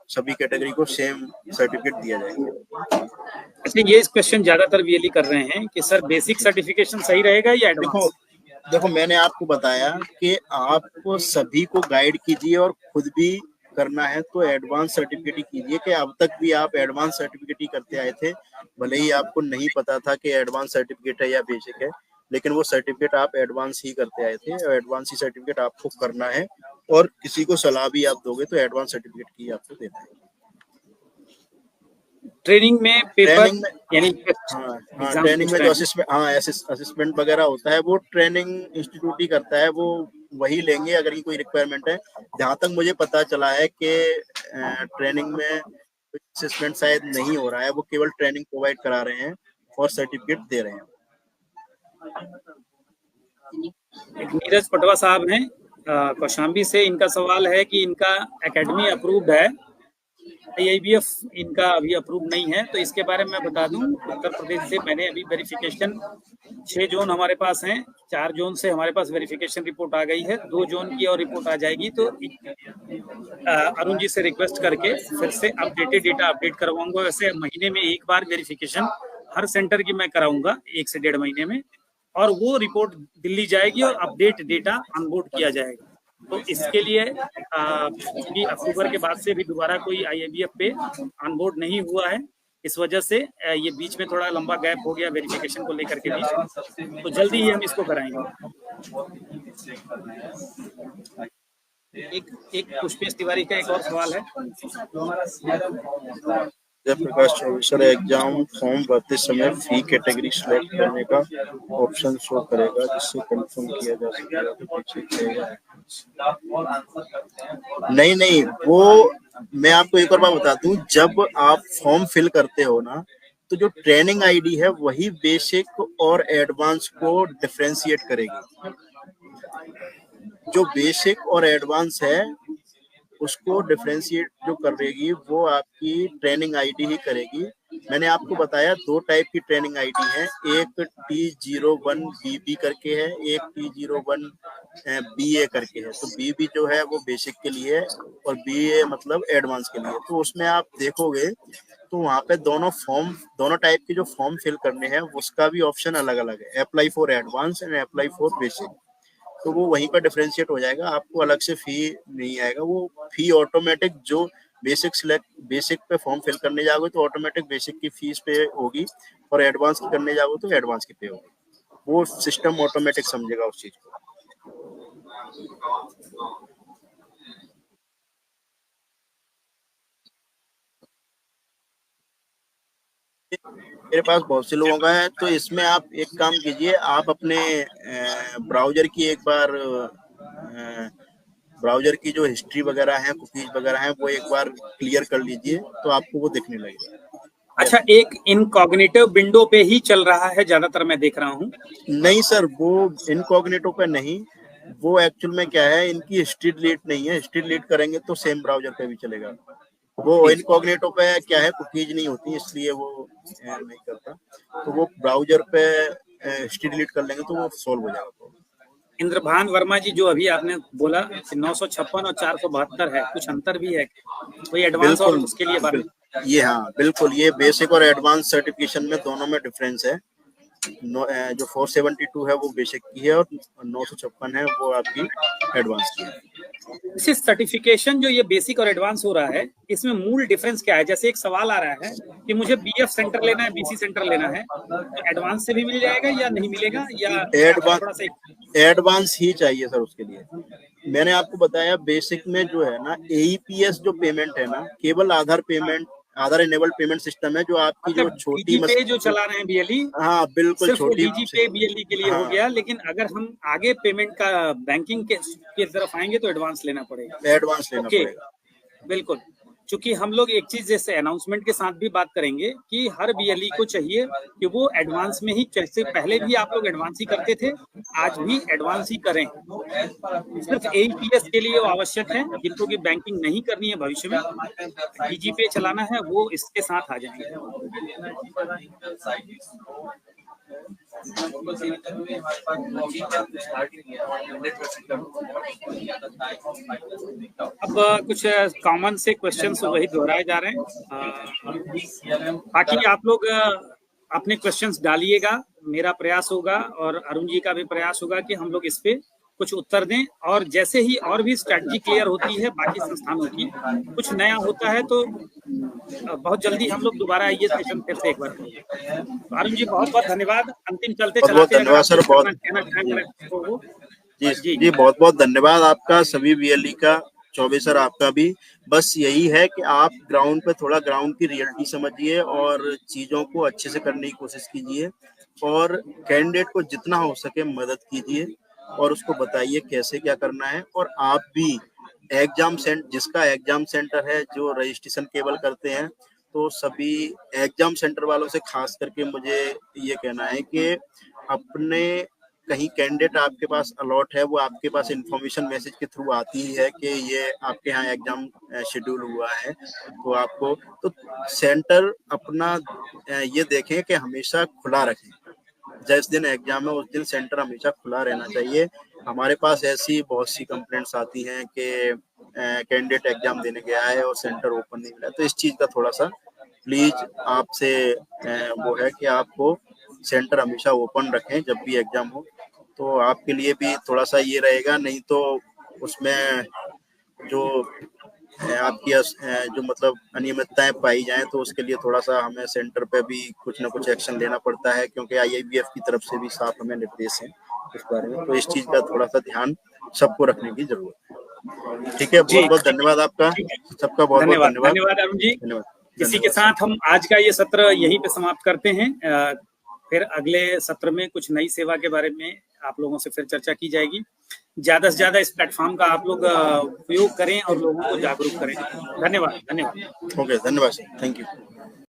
सभी कैटेगरी को सेम सर्टिफिकेट दिया जाएगा। अच्छा, ये इस क्वेश्चन ज्यादातर वीएलई कर रहे हैं कि सर बेसिक सर्टिफिकेशन सही रहेगा या एडवांस? देखो, मैंने आपको बताया कि आपको सभी को गाइड कीजिए और खुद भी करना है तो एडवांस सर्टिफिकेट ही कीजिए। कि अब तक भी आप एडवांस सर्टिफिकेट ही करते आए थे, भले ही आपको नहीं पता था कि एडवांस सर्टिफिकेट है या बेसिक है, लेकिन वो सर्टिफिकेट आप एडवांस ही करते आए थे और एडवांस ही सर्टिफिकेट आपको करना है। और किसी को सलाह भी आप दोगे तो एडवांस सर्टिफिकेट की आपको देना है। ट्रेनिंग में पेपर ट्रेनिंग में, यानी हाँ एग्जाम ट्रेनिंग पूछ में रहे जो हैं। असिस्मेंट वगैरह होता है वो ट्रेनिंग इंस्टीट्यूट ही करता है, वो वही लेंगे अगर ये कोई रिक्वायरमेंट है। जहाँ तक मुझे पता चला है कि ट्रेनिंग में असिस्मेंट शायद नहीं हो रहा है, वो केवल ट्रेनिंग प्रोवाइड करा रहे हैं और सर्टिफिकेट दे रहे हैं। एक नीरज पटवा साहब हैं कौशाम्बी से, इनका सवाल है कि इनका एकेडमी अप्रूव्ड है, IIBF इनका अभी अप्रूव नहीं है, तो इसके बारे में मैं बता दूं, उत्तर प्रदेश से मैंने अभी वेरिफिकेशन 6 जोन हमारे पास हैं, 4 जोन से हमारे पास वेरिफिकेशन रिपोर्ट आ गई है, 2 जोन की और रिपोर्ट आ जाएगी तो अरुण जी से रिक्वेस्ट करके फिर से अपडेटेड डेटा अपडेट करवाऊंगा। वैसे महीने में एक बार वेरिफिकेशन हर सेंटर की मैं कराऊंगा, 1 से 1.5 महीने में, और वो रिपोर्ट दिल्ली जाएगी और अपडेट डेटा ऑनबोर्ड किया जाएगा। तो इसके लिए क्योंकि अक्टूबर के बाद से भी दोबारा कोई IIBF पे ऑनबोर्ड नहीं हुआ है, इस वजह से ये बीच में थोड़ा लंबा गैप हो गया वेरिफिकेशन को लेकर के बीच, तो जल्दी ही हम इसको कराएंगे। एक पुष्पेश तिवारी का एक और सवाल है। जयप्रकाश चौबीसर, एग्जाम फॉर्म भरते समय फी कैटेगरी सिलेक्ट करने का ऑप्शन शो करेगा जिससे कंफर्म किया जा सकेगा। नहीं नहीं, वो मैं आपको एक और बात बता दूं, जब आप फॉर्म फिल करते हो ना, तो जो ट्रेनिंग आईडी है वही बेसिक और एडवांस को डिफरेंशिएट करेगी। जो बेसिक और एडवांस है उसको डिफरेंशिएट जो करेगी वो आपकी ट्रेनिंग आईडी ही करेगी। मैंने आपको बताया 2 टाइप की ट्रेनिंग आईडी है, एक T01BB करके है, एक T01BA करके है। तो BB जो है वो बेसिक के लिए है और BA मतलब एडवांस के लिए। तो उसमें आप देखोगे तो वहाँ पे दोनों टाइप के जो फॉर्म फिल करने हैं उसका भी ऑप्शन अलग अलग है, apply for advance and apply for basic. तो वो वहीं पर डिफरेंशिएट हो जाएगा, आपको अलग से फी नहीं आएगा। वो फी ऑटोमेटिक जो बेसिक पे फॉर्म फिल करने जाओगे तो ऑटोमेटिक बेसिक की फीस पे होगी और एडवांस की करने जाओगे तो एडवांस की पे होगी। वो सिस्टम ऑटोमेटिक समझेगा उस चीज को। मेरे पास बहुत से लोगों का है, तो इसमें आप एक काम कीजिए, आप अपने ब्राउजर की एक बार ब्राउजर की जो हिस्ट्री वगैरह है, कुकीज वगैरह है, वो एक बार क्लियर कर लीजिए, तो आपको वो दिखने लगेगा। अच्छा, एक इनकॉग्निटिव विंडो पे ही चल रहा है ज्यादातर, मैं देख रहा हूँ। नहीं सर, वो इनकॉग्निटो पे नहीं, वो एक्चुअल में क्या है, इनकी हिस्ट्री डिलीट नहीं है। हिस्ट्री डिलीट करेंगे तो सेम ब्राउजर पे भी चलेगा। वो जी, इनकॉग्निटो पे क्या है, कुकीज नहीं होती, इसलिए वो नहीं करता। तो वो ब्राउजर पे हिस्ट्री डिलीट कर लेंगे तो वो सॉल्व हो जाएगा। इंद्रभान वर्मा जी, जो अभी आपने बोला कि 956 और 472 है, कुछ अंतर भी है, कोई एडवांस और बिल्कुल उसके लिए बात? ये, हाँ बिल्कुल, ये बेसिक और एडवांस सर्टिफिकेशन में दोनों में डिफरेंस है। जो 472 है वो बेसिक की है, और 956 है वो आपकी एडवांस की है। इसे सर्टिफिकेशन जो ये बेसिक और एडवांस हो रहा है, इसमें मूल डिफरेंस क्या है? जैसे एक सवाल आ रहा है कि मुझे बीएफ सेंटर लेना है, बीसी सेंटर लेना है, तो एडवांस से भी मिल जाएगा या नहीं मिलेगा, या थोड़ा सा? एडवांस ही चाहिए सर उसके लिए। मैंने आपको बताया बेसिक में जो है ना, एईपीएस जो पेमेंट है ना, केवल आधार इनेबल्ड पेमेंट सिस्टम है, जो आपकी जो मतलब छोटी डीजी पे जो चला रहे हैं बीएलई, हाँ बिल्कुल सिर्फ वो छोटी, डीजी पे बीएलई के लिए हो हाँ गया, लेकिन अगर हम आगे पेमेंट का बैंकिंग के तरफ आएंगे तो एडवांस लेना पड़ेगा। एडवांस लेना ओके, पड़ेगा। बिल्कुल। चूंकि हम लोग एक चीज जैसे अनाउंसमेंट के साथ भी बात करेंगे कि हर बीएलई को चाहिए कि वो एडवांस में ही, जैसे पहले भी आप लोग एडवांस ही करते थे, आज भी एडवांस ही करें। सिर्फ एईपीएस के लिए वो आवश्यक है, जिनको की बैंकिंग नहीं करनी है भविष्य में, डीजी पे चलाना है, वो इसके साथ आ जाएंगे। अब कुछ कॉमन से क्वेश्चंस वही दोहराए जा रहे हैं। बाकी आप लोग अपने क्वेश्चंस डालिएगा, मेरा प्रयास होगा और अरुण जी का भी प्रयास होगा कि हम लोग इस पे कुछ उत्तर दें, और जैसे ही और भी स्ट्रेटजी क्लियर होती है बाकी संस्थानों की, कुछ नया होता है तो बहुत जल्दी हम लोग दोबारा ये सेशन फिर से एक बार करेंगे। तो अरुण जी बहुत बहुत धन्यवाद। अंतिम चलते बहुत बहुत चलाते अगर धन्यवाद आप सर, कुछ बहुत कहना चाहें तो जी जी। जी, बहुत बहुत धन्यवाद आपका, सभी बीएलई का, चौबे सर आपका भी। बस यही है कि आप ग्राउंड पे थोड़ा ग्राउंड की रियलिटी समझिए और चीज़ों को अच्छे से करने की कोशिश कीजिए, और कैंडिडेट को जितना हो सके मदद कीजिए, और उसको बताइए कैसे क्या करना है। और आप भी जिसका एग्जाम सेंटर है, जो रजिस्ट्रेशन केवल करते हैं, तो सभी एग्जाम सेंटर वालों से खास करके मुझे ये कहना है कि अपने कहीं कैंडिडेट आपके पास अलॉट है, वो आपके पास इंफॉर्मेशन मैसेज के थ्रू आती है कि ये आपके यहाँ एग्जाम शेड्यूल हुआ है, तो आपको तो सेंटर अपना ये देखें कि हमेशा खुला रखें। जिस दिन एग्जाम है उस दिन सेंटर हमेशा खुला रहना चाहिए। हमारे पास ऐसी बहुत सी कंप्लेंट्स आती हैं कि कैंडिडेट एग्जाम देने गया है और सेंटर ओपन नहीं मिला। तो इस चीज़ का थोड़ा सा प्लीज आपसे वो है कि आपको सेंटर हमेशा ओपन रखें जब भी एग्जाम हो, तो आपके लिए भी थोड़ा सा ये रहेगा। नहीं तो उसमें जो आपकी जो मतलब अनियमितताएं पाई जाएं, तो उसके लिए थोड़ा सा हमें सेंटर पे भी कुछ ना कुछ एक्शन लेना पड़ता है, क्योंकि आईआईबीएफ की तरफ से भी साफ हमें निर्देश है इस बारे में। तो इस चीज का थोड़ा सा ध्यान सबको रखने की जरूरत है। ठीक है, जी, बहुत बहुत धन्यवाद आपका, ठीक है। सबका बहुत बहुत धन्यवाद, धन्यवाद। धन्यवाद अरुण जी। धन्यवाद इसी के धन्यवाद साथ हम आज का ये सत्र यहीं पे समाप्त करते हैं। फिर अगले सत्र में कुछ नई सेवा के बारे में आप लोगों से फिर चर्चा की जाएगी। ज्यादा से ज्यादा इस प्लेटफॉर्म का आप लोग उपयोग करें और लोगों को जागरूक करें। धन्यवाद, धन्यवाद। ओके, धन्यवाद सर, थैंक यू।